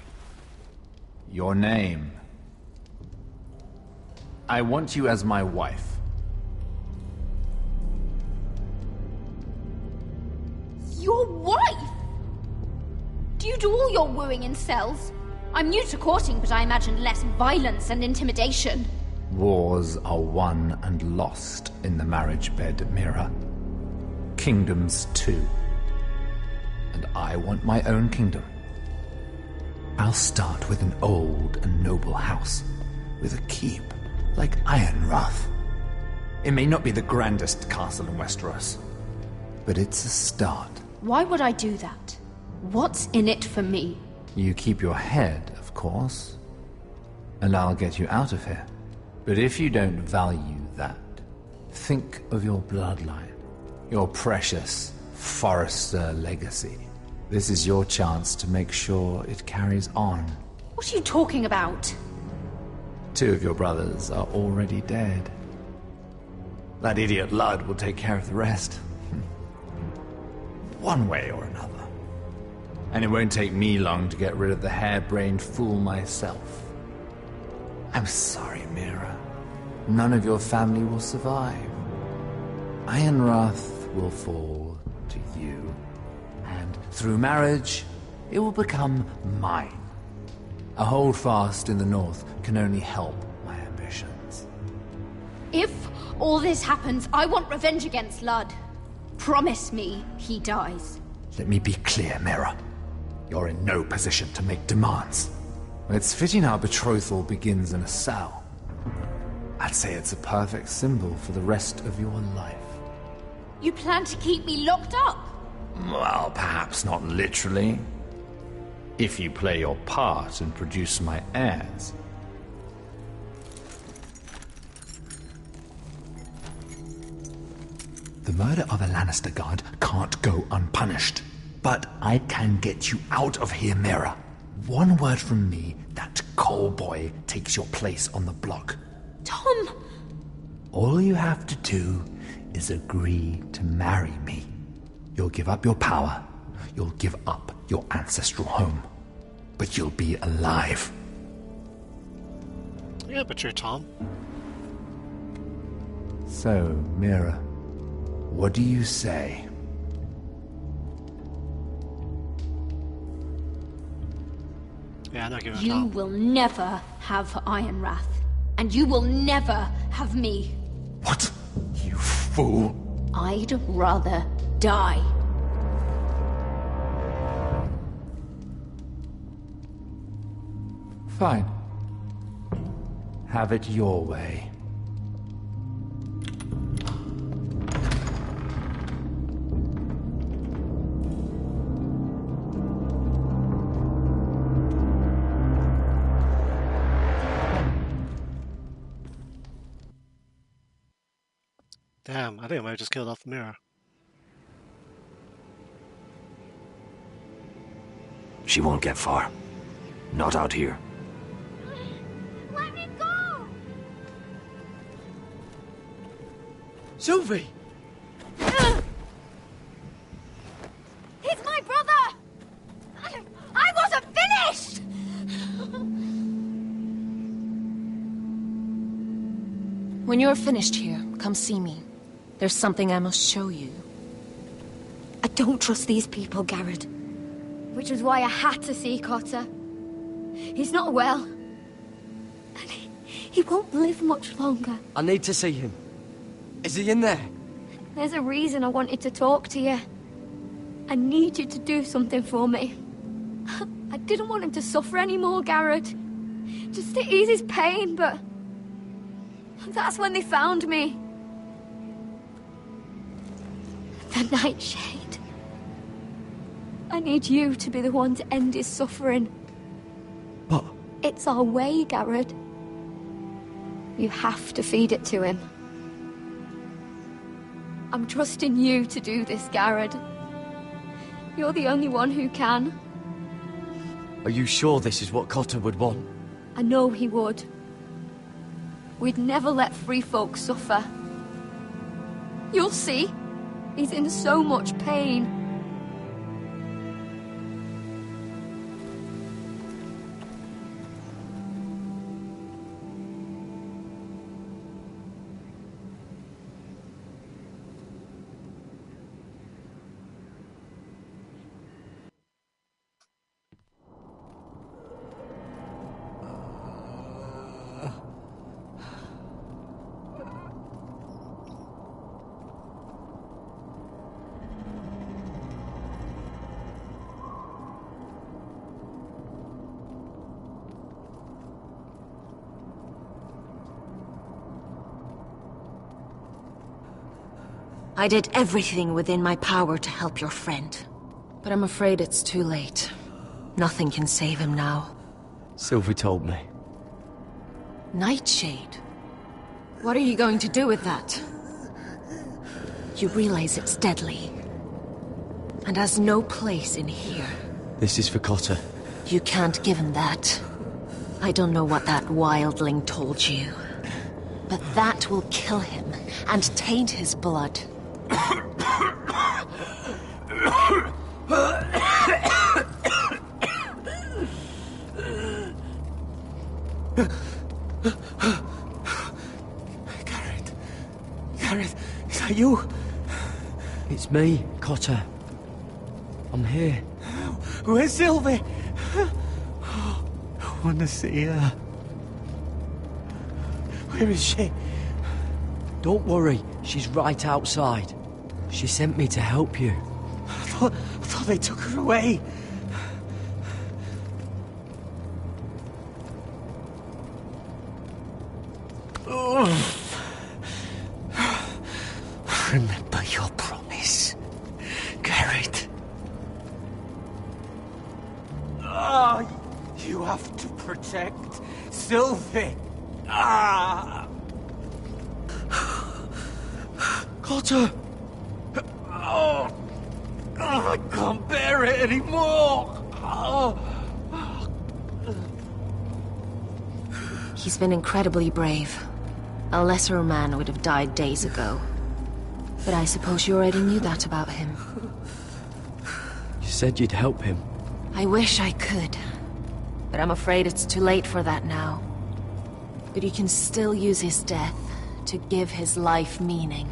Your name. I want you as my wife. Your wife? Do you do all your wooing in cells? I'm new to courting, but I imagine less violence and intimidation. Wars are won and lost in the marriage bed, Mira. Kingdoms too. And I want my own kingdom. I'll start with an old and noble house, with a keep, like Ironrath. It may not be the grandest castle in Westeros, but it's a start. Why would I do that? What's in it for me? You keep your head, of course, and I'll get you out of here. But if you don't value that, think of your bloodline, your precious Forrester legacy. This is your chance to make sure it carries on. What are you talking about? 2 of your brothers are already dead. That idiot Ludd will take care of the rest. One way or another. And it won't take me long to get rid of the harebrained fool myself. I'm sorry, Mira. None of your family will survive. Ironrath will fall to you. And through marriage, it will become mine. A holdfast in the north can only help my ambitions. If all this happens, I want revenge against Ludd. Promise me he dies. Let me be clear, Mira. You're in no position to make demands. It's fitting our betrothal begins in a cell. I'd say it's a perfect symbol for the rest of your life. You plan to keep me locked up? Well, perhaps not literally. If you play your part and produce my heirs. The murder of a Lannister guard can't go unpunished. But I can get you out of here, Mira. One word from me, that coal boy takes your place on the block. Tom! All you have to do is agree to marry me. You'll give up your power. You'll give up your ancestral home. But you'll be alive. Yeah, but you're Tom. So, Mira, what do you say? Yeah, I'm not giving You will never have Ironrath. And you will never have me. What? You fool! I'd rather die. Fine. Have it your way. Damn, I think I might have just killed off the mirror. She won't get far. Not out here. Let me go! Sylvie! He's my brother! I wasn't finished! When you're finished here, come see me. There's something I must show you. I don't trust these people, Garrett. Which was why I had to see Cotter. He's not well. And he won't live much longer. I need to see him. Is he in there? There's a reason I wanted to talk to you. I need you to do something for me. I didn't want him to suffer anymore, Garrett. Just to ease his pain, but... that's when they found me. The Nightshade. I need you to be the one to end his suffering. But... It's our way, Garrett. You have to feed it to him. I'm trusting you to do this, Garrett. You're the only one who can. Are you sure this is what Cotter would want? I know he would. We'd never let free folk suffer. You'll see. He's in so much pain. I did everything within my power to help your friend. But I'm afraid it's too late. Nothing can save him now. Sylvie told me. Nightshade? What are you going to do with that? You realize it's deadly. And has no place in here. This is for Cotter. You can't give him that. I don't know what that wildling told you. But that will kill him and taint his blood. Gareth, is that you? It's me, Cotter. I'm here. Where's Sylvie? I want to see her. Where is she? Don't worry, she's right outside. She sent me to help you. I thought they took her away. Oh. Remember your promise, Garrett. Oh, you have to protect Sylvie. Cotter! Oh, I can't bear it anymore. He's been incredibly brave. A lesser man would have died days ago. But I suppose you already knew that about him. You said you'd help him. I wish I could. But I'm afraid it's too late for that now. But you can still use his death to give his life meaning.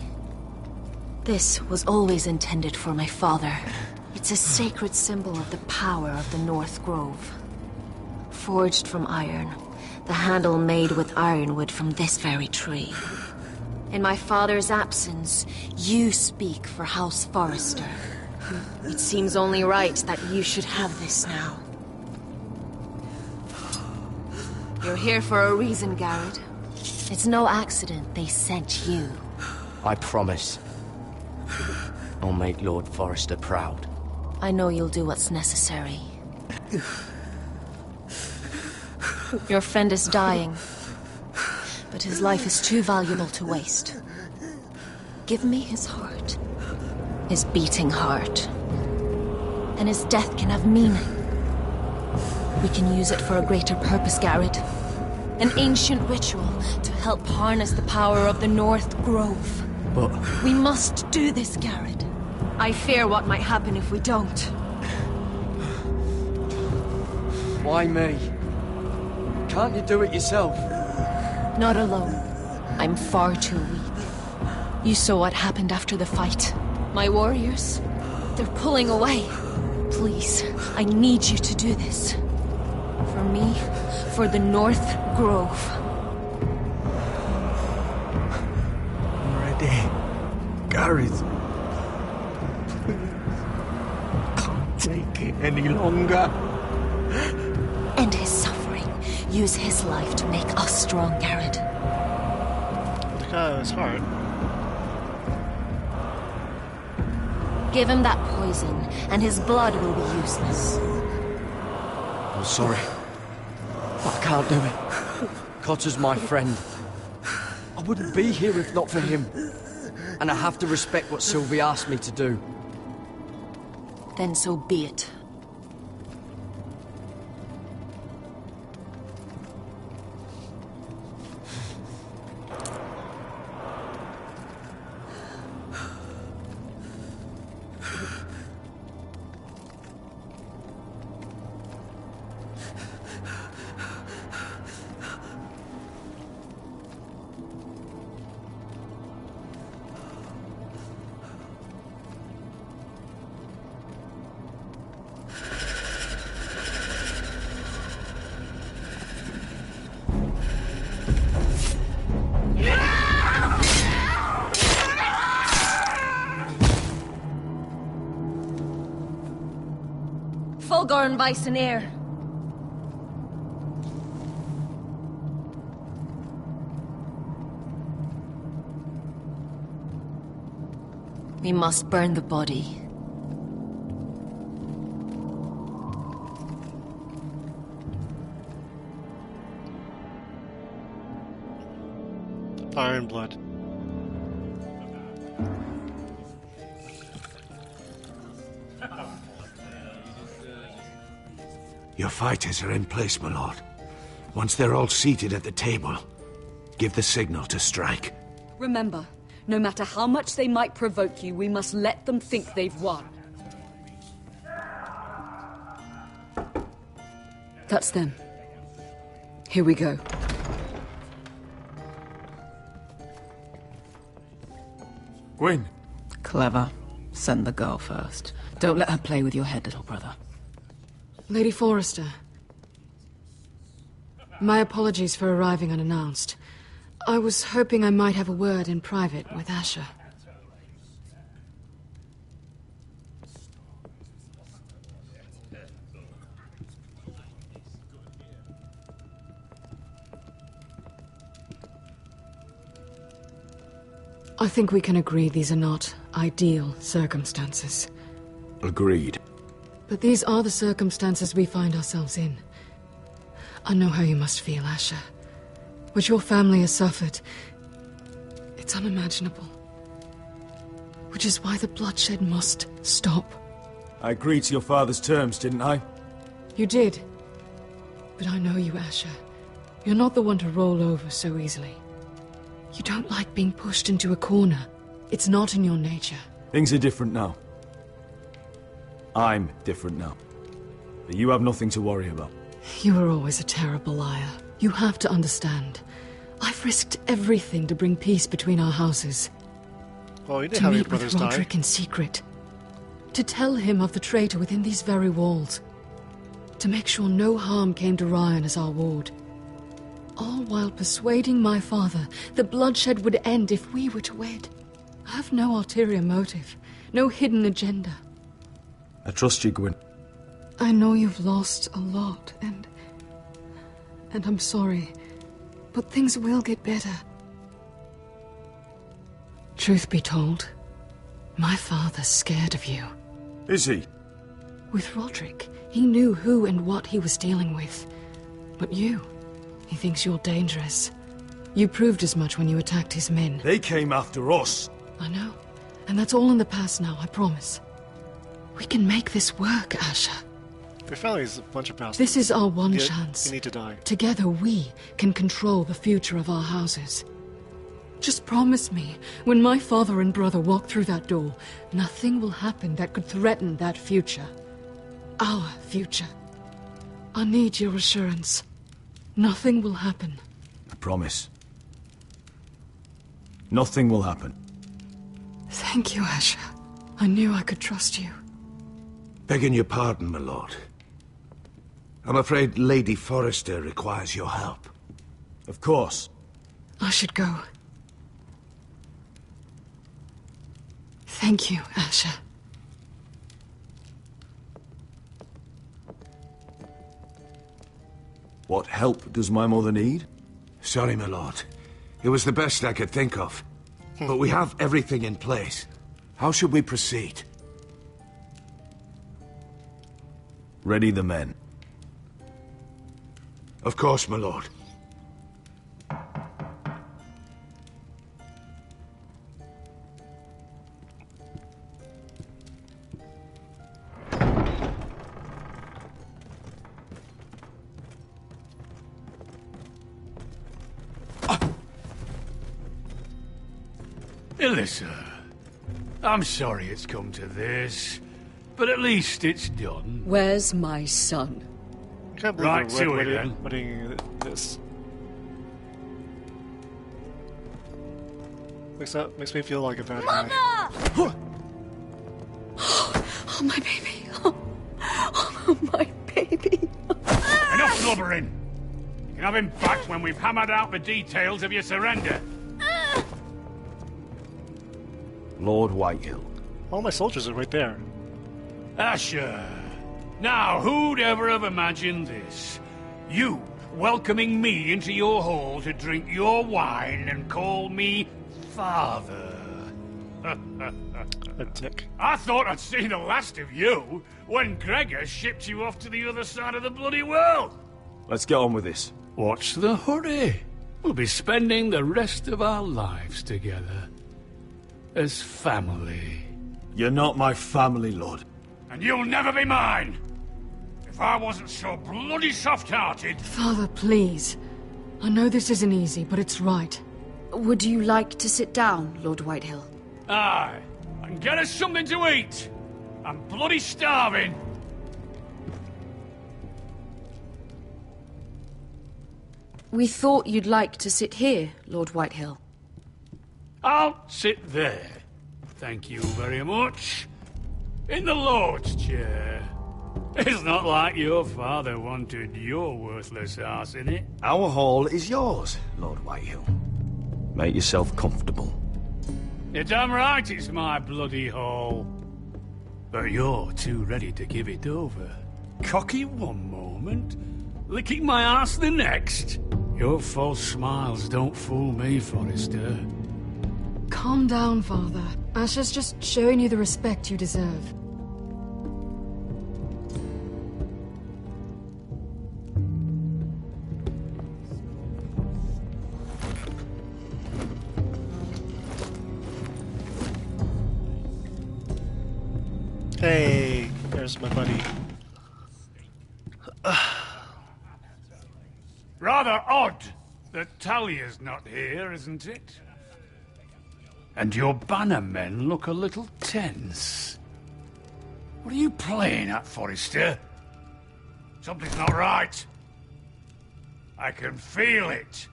This was always intended for my father. It's a sacred symbol of the power of the North Grove. Forged from iron, the handle made with ironwood from this very tree. In my father's absence, you speak for House Forrester. It seems only right that you should have this now. You're here for a reason, Garrett. It's no accident they sent you. I promise. I'll make Lord Forrester proud. I know you'll do what's necessary. Your friend is dying, but his life is too valuable to waste. Give me his heart. His beating heart. And his death can have meaning. We can use it for a greater purpose, Garrett. An ancient ritual to help harness the power of the North Grove. But... we must do this, Garrett. I fear what might happen if we don't. Why me? Can't you do it yourself? Not alone. I'm far too weak. You saw what happened after the fight. My warriors, they're pulling away. Please, I need you to do this. For me, for the North Grove. I'm ready. Gareth. Can't take it any longer. End his suffering. Use his life to make us strong, Garrett. Look at his heart. Give him that poison, and his blood will be useless. I'm sorry. I can't do it. Cotter's my friend. I wouldn't be here if not for him. And I have to respect what Sylvie asked me to do. Then so be it. Fulgorn Bisonair. We must burn the body. Fire and blood. Your fighters are in place, my lord. Once they're all seated at the table, give the signal to strike. Remember, no matter how much they might provoke you, we must let them think they've won. That's them. Here we go. Gwyn. Clever. Send the girl first. Don't let her play with your head, little brother. Lady Forrester. My apologies for arriving unannounced. I was hoping I might have a word in private with Asher. I think we can agree these are not ideal circumstances. Agreed. But these are the circumstances we find ourselves in. I know how you must feel, Asher. What your family has suffered, it's unimaginable. Which is why the bloodshed must stop. I agreed to your father's terms, didn't I? You did. But I know you, Asher. You're not the one to roll over so easily. You don't like being pushed into a corner. It's not in your nature. Things are different now. I'm different now. But you have nothing to worry about. You were always a terrible liar. You have to understand. I've risked everything to bring peace between our houses. Well, you did To have your meet with brothers die. Roderick in secret. To tell him of the traitor within these very walls. To make sure no harm came to Ryan as our ward. All while persuading my father the bloodshed would end if we were to wed. I have no ulterior motive, no hidden agenda. I trust you, Gwyn. I know you've lost a lot, and I'm sorry, but things will get better. Truth be told, my father's scared of you. Is he? With Roderick, he knew who and what he was dealing with. But you, he thinks you're dangerous. You proved as much when you attacked his men. They came after us. I know, and that's all in the past now, I promise. We can make this work, Asher. Your family's a bunch of bastards. This is our one chance. You need to die. Together we can control the future of our houses. Just promise me, when my father and brother walk through that door, nothing will happen that could threaten that future. Our future. I need your assurance. Nothing will happen. I promise. Nothing will happen. Thank you, Asher. I knew I could trust you. Begging your pardon, my lord. I'm afraid Lady Forrester requires your help. Of course. I should go. Thank you, Asher. What help does my mother need? Sorry, my lord. It was the best I could think of. But we have everything in place. How should we proceed? Ready the men. Of course, my lord. Alyssa, I'm sorry it's come to this, but at least it's done. Where's my son? I can't believe Right we're to it, then. wedding this. Makes me feel like a bad guy. Oh, my baby. Oh, my baby. Enough blubbering! You can have him back when we've hammered out the details of your surrender. Lord Whitehill. All my soldiers are right there. Asher. Now, who'd ever have imagined this? You welcoming me into your hall to drink your wine and call me father. A dick. I thought I'd seen the last of you when Gregor shipped you off to the other side of the bloody world. Let's get on with this. What's the hurry? We'll be spending the rest of our lives together. As family. You're not my family, Lord. And you'll never be mine! If I wasn't so bloody soft-hearted... Father, please. I know this isn't easy, but it's right. Would you like to sit down, Lord Whitehill? Aye, and get us something to eat. I'm bloody starving. We thought you'd like to sit here, Lord Whitehill. I'll sit there. Thank you very much. In the Lord's chair. It's not like your father wanted your worthless ass in it. Our hall is yours, Lord Whitehill. Make yourself comfortable. You're damn right it's my bloody hall. But you're too ready to give it over. Cocky one moment, licking my ass the next. Your false smiles don't fool me, Forrester. Calm down, Father. Asher's just showing you the respect you deserve. Hey, there's my buddy. Rather odd that Talia's not here, isn't it? And your bannermen look a little tense. What are you playing at, Forrester? Something's not right. I can feel it.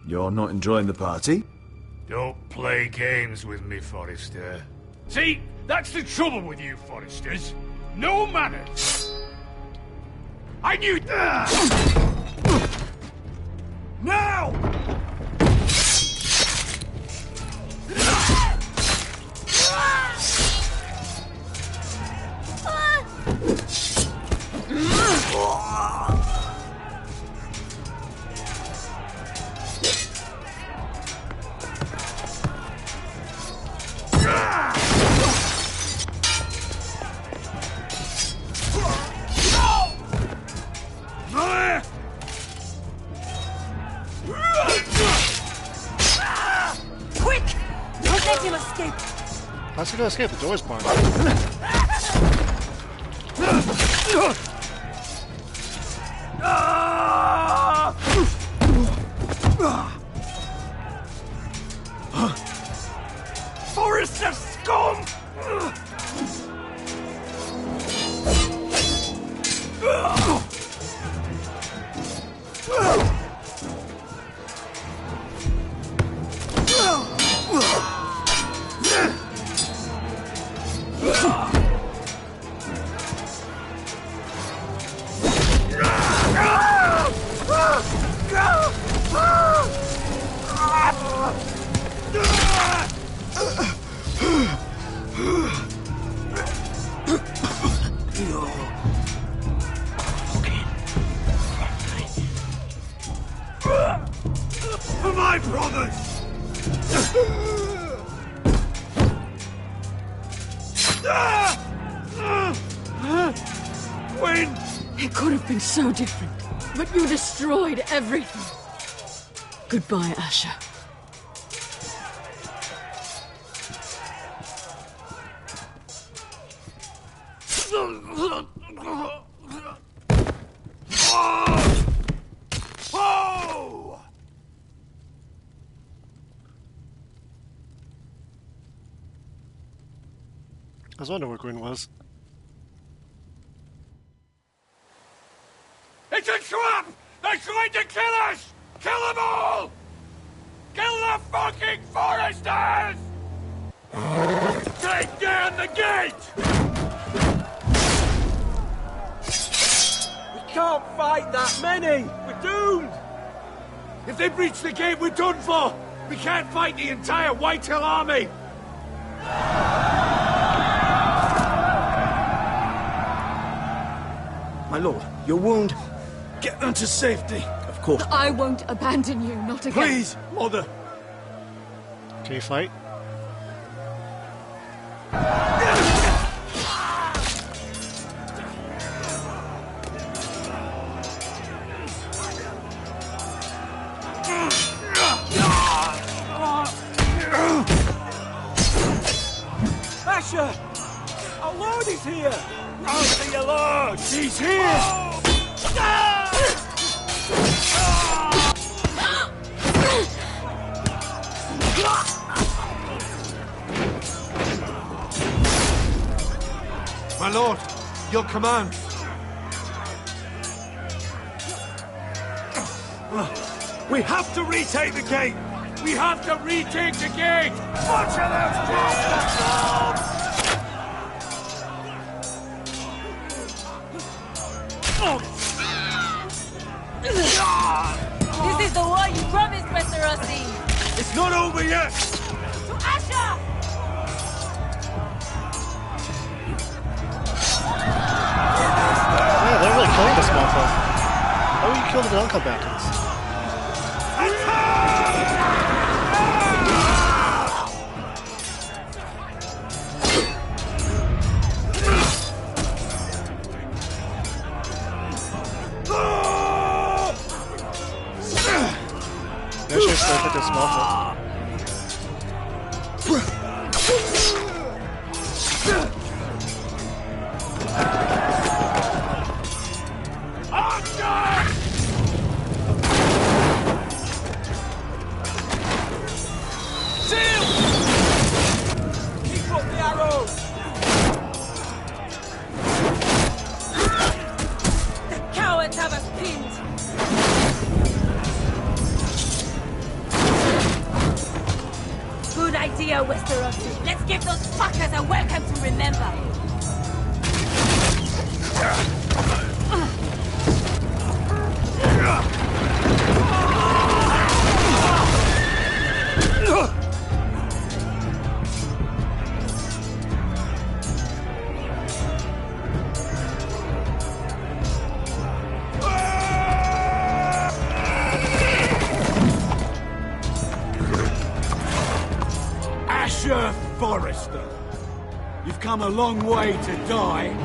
You're not enjoying the party? Don't play games with me, Forrester. See, that's the trouble with you, Forresters. No manners. I knew... Now! Quick! Don't let him escape! How's he gonna escape? The door's barred. Forrester scum! For my brothers! When? It could have been so different, but you destroyed everything. Goodbye, Asher. Oh! I was wondering where Gwyn was. It's a trap! They're trying to kill us! Kill them all! Kill the fucking Foresters! Take down the gate! We can't fight that many! We're doomed! If they breach the gate, we're done for! We can't fight the entire Whitehill army! My lord, your wound. Get them to safety. Of course. I won't abandon you, not again. Please, Mother. Can you fight? Asher! Our Lord is here! I'll see your Lord! He's here! My lord, your command. We have to retake the gate! We have to retake the gate! Butcher those bastards! This is the war you promised, Westerosi! It's not over yet! To Asher! Yeah, they're really killing this motherfucker. How will you kill the non combatants? They should start with this motherfucker. Westerosi. Let's give those fuckers a welcome to remember. Forrester, you've come a long way to die.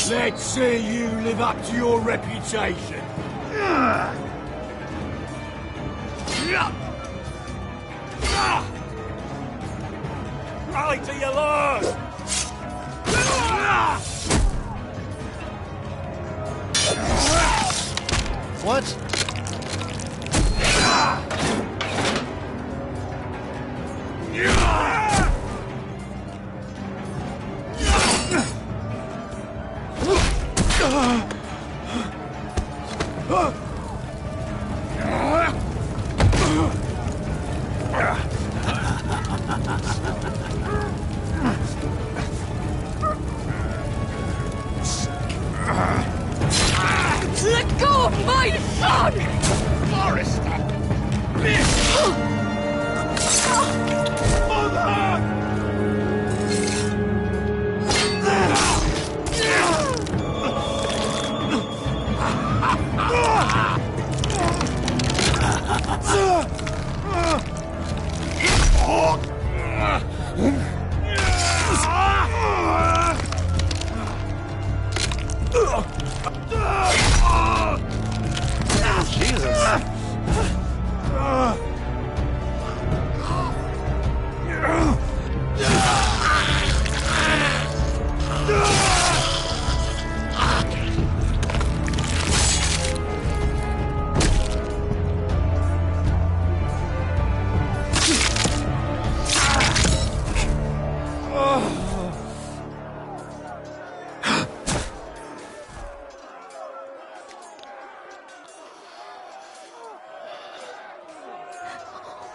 Let's see you live up to your reputation. Rally to your lord! What? Let go of my son! Forrester!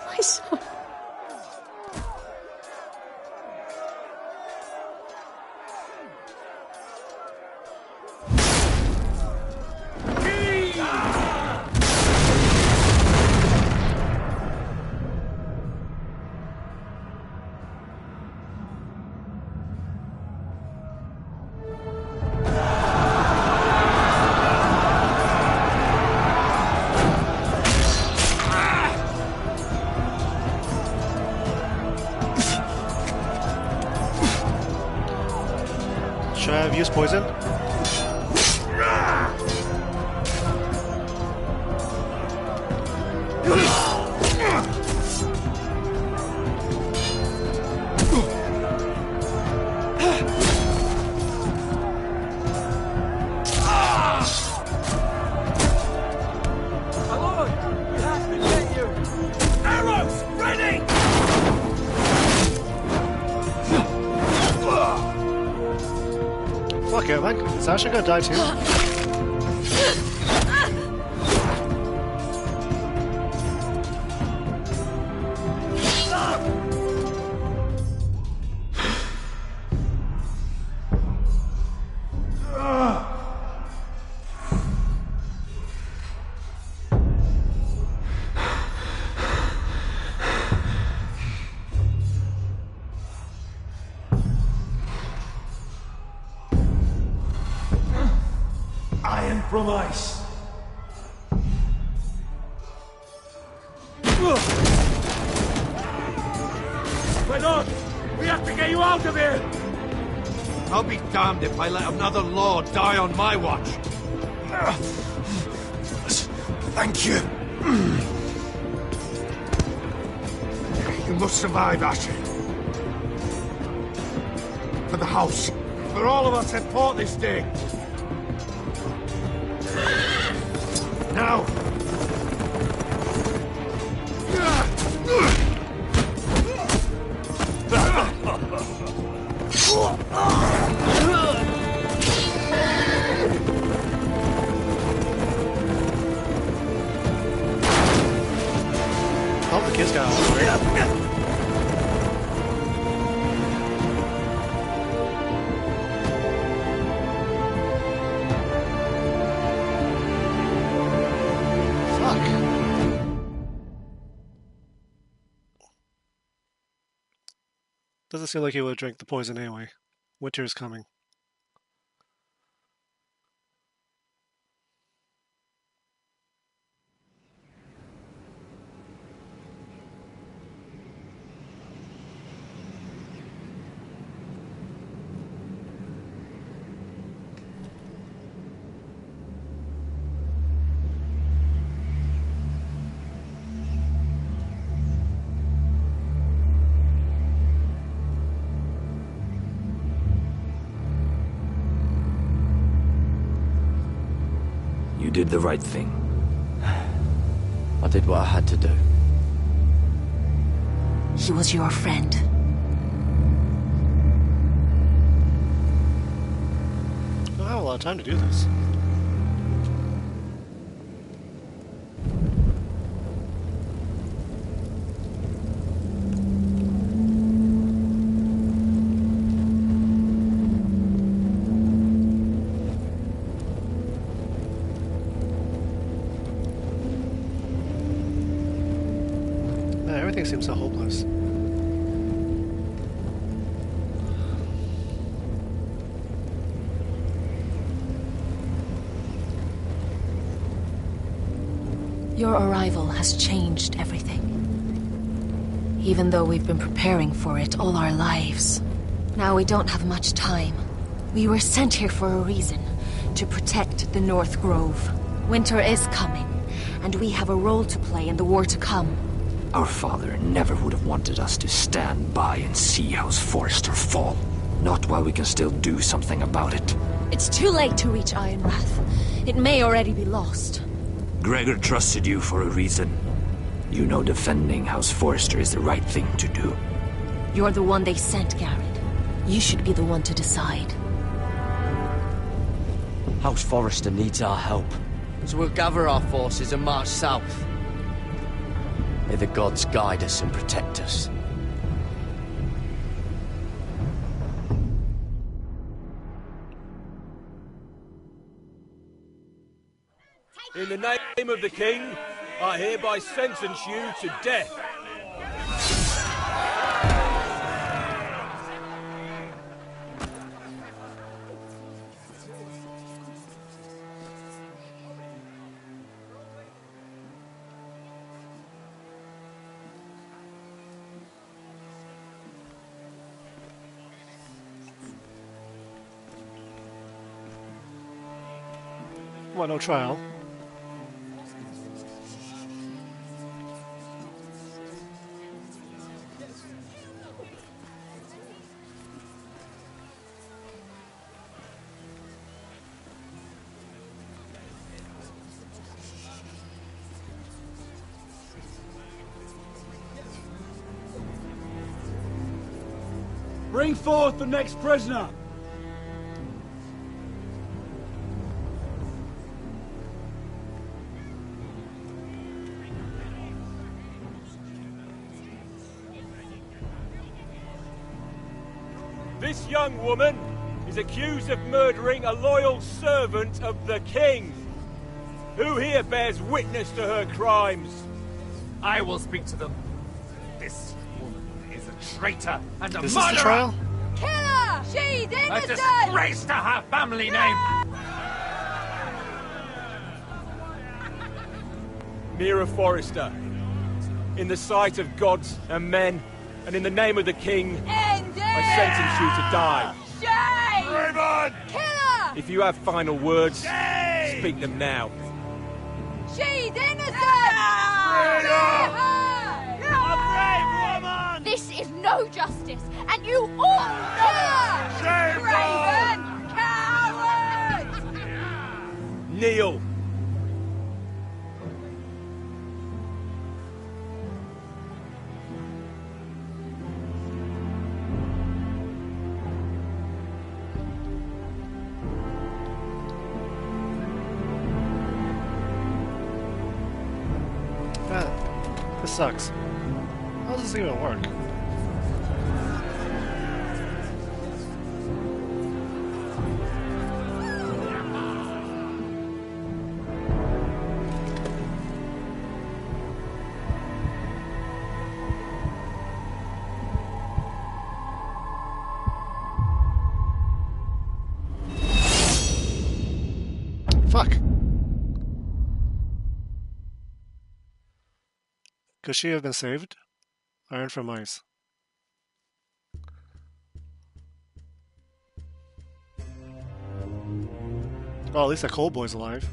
My son. poison? Fuck it, man. Is Asher gonna die too? Iron from ice. Red on! We have to get you out of here! I'll be damned if I let another lord die on my watch. Thank you. You must survive, Asher. For the house. For all of us at port this day. Now! Oh, the kids got out. Doesn't seem like he would have drank the poison anyway. Winter is coming. You did the right thing. I did what I had to do. He was your friend. I don't have a lot of time to do this. Man, everything seems so hopeless. Your arrival has changed everything. Even though we've been preparing for it all our lives. Now we don't have much time. We were sent here for a reason. To protect the North Grove. Winter is coming, and we have a role to play in the war to come. Our father never would have wanted us to stand by and see House Forrester fall. Not while we can still do something about it. It's too late to reach Ironwrath. It may already be lost. Gregor trusted you for a reason. You know defending House Forrester is the right thing to do. You're the one they sent, Garrett. You should be the one to decide. House Forrester needs our help. So we'll gather our forces and march south. May the gods guide us and protect us. In the name of the king, I hereby sentence you to death. What, no trial? Bring forth the next prisoner! This young woman is accused of murdering a loyal servant of the king. Who here bears witness to her crimes? I will speak to them. This woman is a traitor and a This murderer! is the trial? Kill her! She's A innocent! disgrace to her family name! Mira Forrester, in the sight of gods and men, and in the name of the king, I sentence you to die. Shame! Raven! Kill her! If you have final words, speak them now. She's innocent! Kill her! This is no justice, and you all know it! Raven! Coward! Kneel! Man, this sucks. How does this even work? Fuck. Could she have been saved? Iron from ice. Well, at least that cold boy's alive.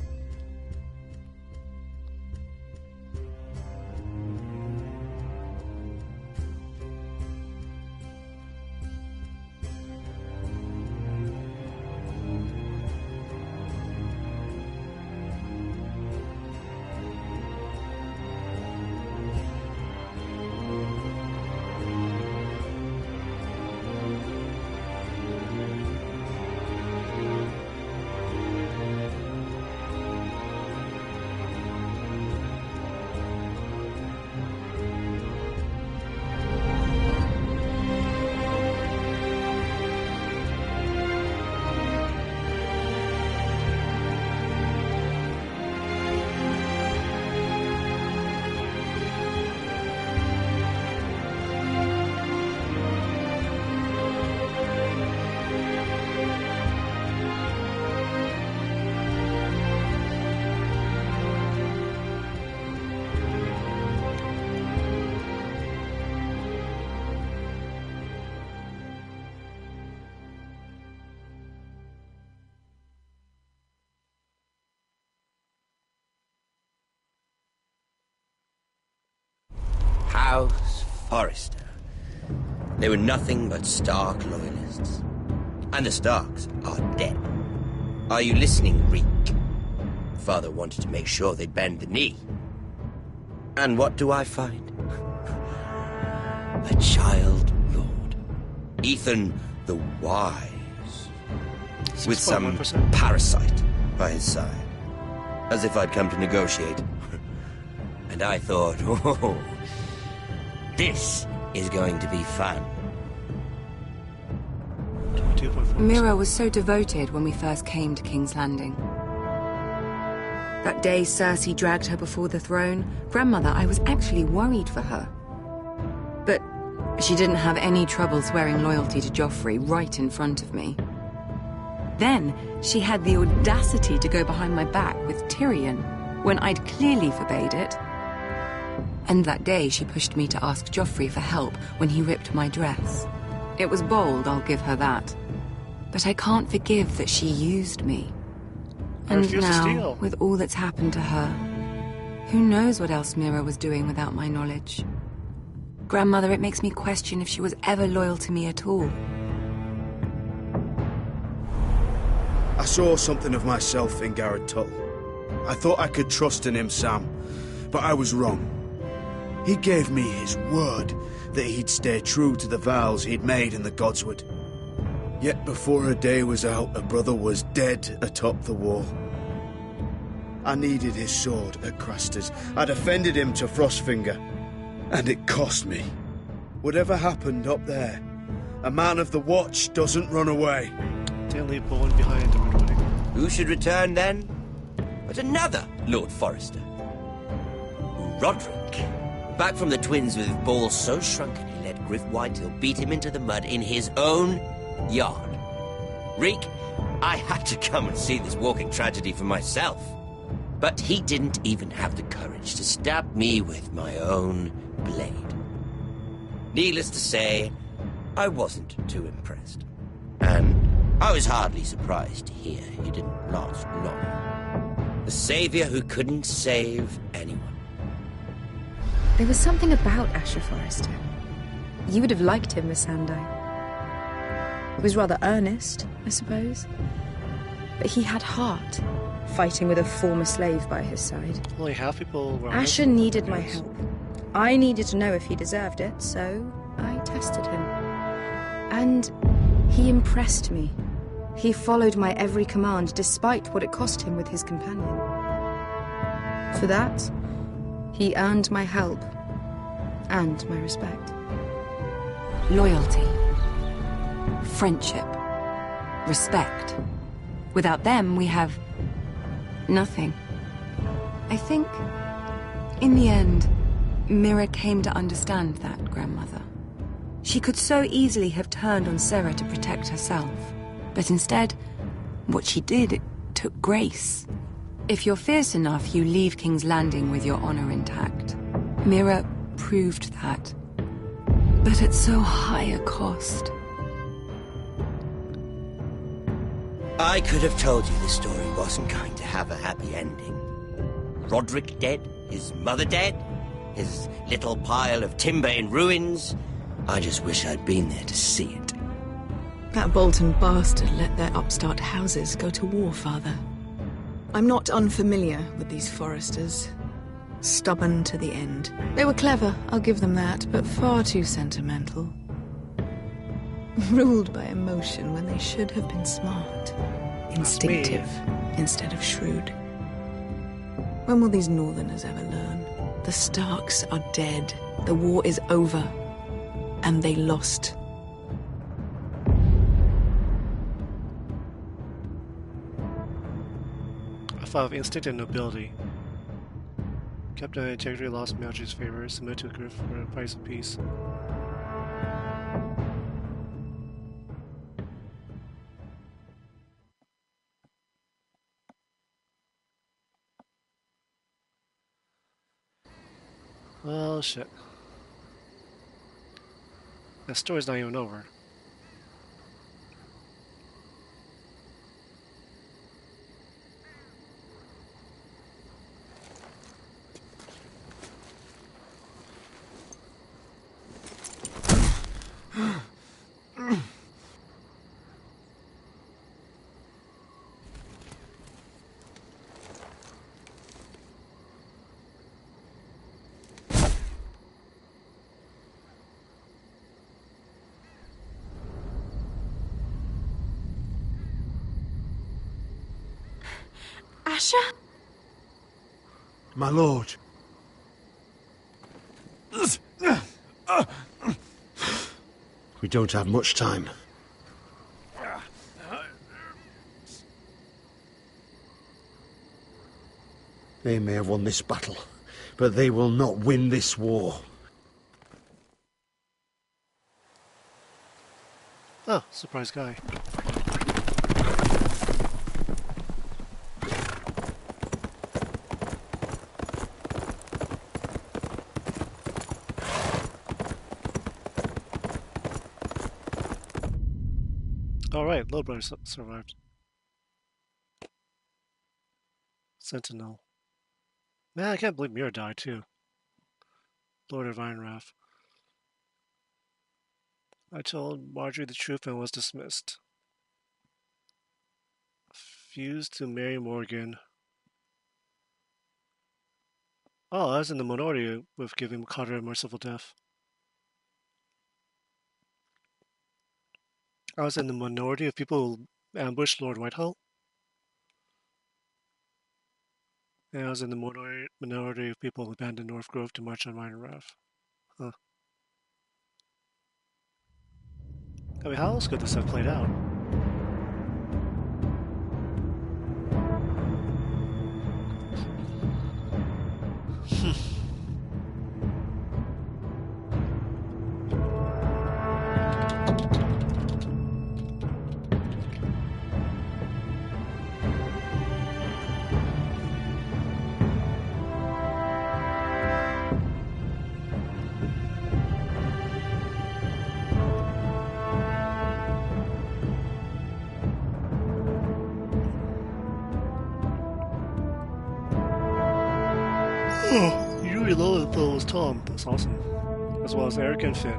House Forrester. They were nothing but Stark loyalists. And the Starks are dead. Are you listening, Reek? Father wanted to make sure they'd bend the knee. And what do I find? A child lord. Ethan the Wise. With some parasite by his side. As if I'd come to negotiate. And I thought, oh, this is going to be fun. Mira was so devoted when we first came to King's Landing. That day Cersei dragged her before the throne, Grandmother, I was actually worried for her. But she didn't have any trouble swearing loyalty to Joffrey right in front of me. Then she had the audacity to go behind my back with Tyrion when I'd clearly forbade it. And that day she pushed me to ask Joffrey for help when he ripped my dress. It was bold, I'll give her that. But I can't forgive that she used me. I And refuse to now, steal. with all that's happened to her, who knows what else Mira was doing without my knowledge? Grandmother, it makes me question if she was ever loyal to me at all. I saw something of myself in Garrett Tull. I thought I could trust in him, Sam, but I was wrong. He gave me his word that he'd stay true to the vows he'd made in the Godswood. Yet before a day was out, a brother was dead atop the wall. I needed his sword at Craster's. I defended him to Frostfinger, and it cost me. Whatever happened up there, a man of the Watch doesn't run away. Didn't leave Bowen behind. Who should return then? But another Lord Forrester. Roderick. Back from the Twins with balls so shrunken he let Griff Whitetail beat him into the mud in his own yard. Reek, I had to come and see this walking tragedy for myself. But he didn't even have the courage to stab me with my own blade. Needless to say, I wasn't too impressed. And I was hardly surprised to hear he didn't last long. The savior who couldn't save anyone. There was something about Asher Forrester. You would have liked him, Miss Sandai. He was rather earnest, I suppose. But he had heart, fighting with a former slave by his side. Only half people were. Asher needed my help. I needed to know if he deserved it, so I tested him. And he impressed me. He followed my every command, despite what it cost him with his companion. For that, he earned my help and my respect. Loyalty. Friendship. Respect. Without them, we have nothing. I think, in the end, Mira came to understand that, Grandmother. She could so easily have turned on Sarah to protect herself. But instead, what she did, it took grace. If you're fierce enough, you leave King's Landing with your honor intact. Mira proved that. But at so high a cost. I could have told you this story wasn't going to have a happy ending. Roderick dead, his mother dead, his little pile of timber in ruins. I just wish I'd been there to see it. That Bolton bastard let their upstart houses go to war, Father. I'm not unfamiliar with these Forresters. Stubborn to the end. They were clever, I'll give them that, but far too sentimental. Ruled by emotion when they should have been smart. Instinctive instead of shrewd. When will these Northerners ever learn? The Starks are dead. The war is over. And they lost. A file of instinct and nobility. Captain Integrity lost Melchi's favor, submit to Griff for the price of peace. Well, shit. That story's not even over. Asher? My lord. We don't have much time. They may have won this battle, but they will not win this war. Oh, surprise guy. Alright, Little Brother survived. Sentinel. Man, I can't believe Mira died too. Lord of Ironrath. I told Marjorie the truth and was dismissed. Fused to Mary Morgan. Oh, I was in the minority with giving Carter a merciful death. I was in the minority of people who ambushed Lord Whitehull. And I was in the minority of people who abandoned North Grove to march on Ironrath. Huh. I mean, how else could this have played out? Oh, you really thought it was Tom. That's awesome. As well as Eric and Finn.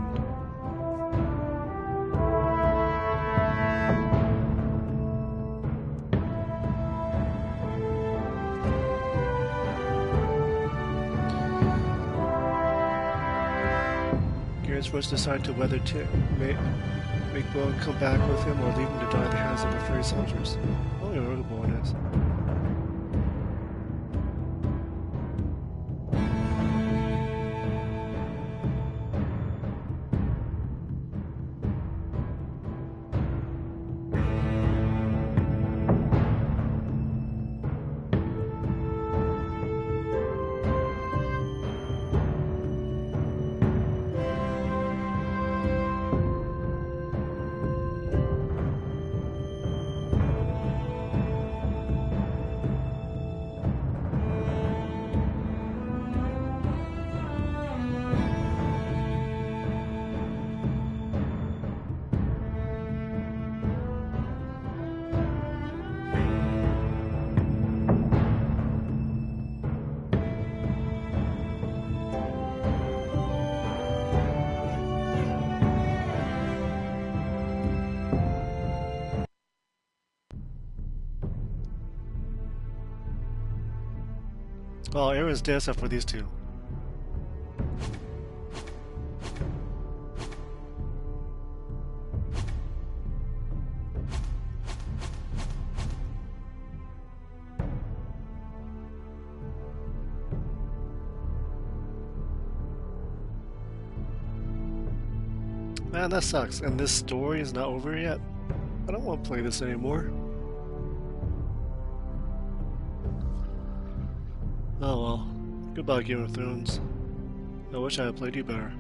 Garrett's first decide to whether to make Bowen come back with him or leave him to die at the hands of the fairy soldiers. Oh, yeah, where Bowen is. Well, Aaron's dead except for these two. Man, that sucks. And this story is not over yet? I don't want to play this anymore. Oh well. Goodbye, Game of Thrones. I wish I had played you better.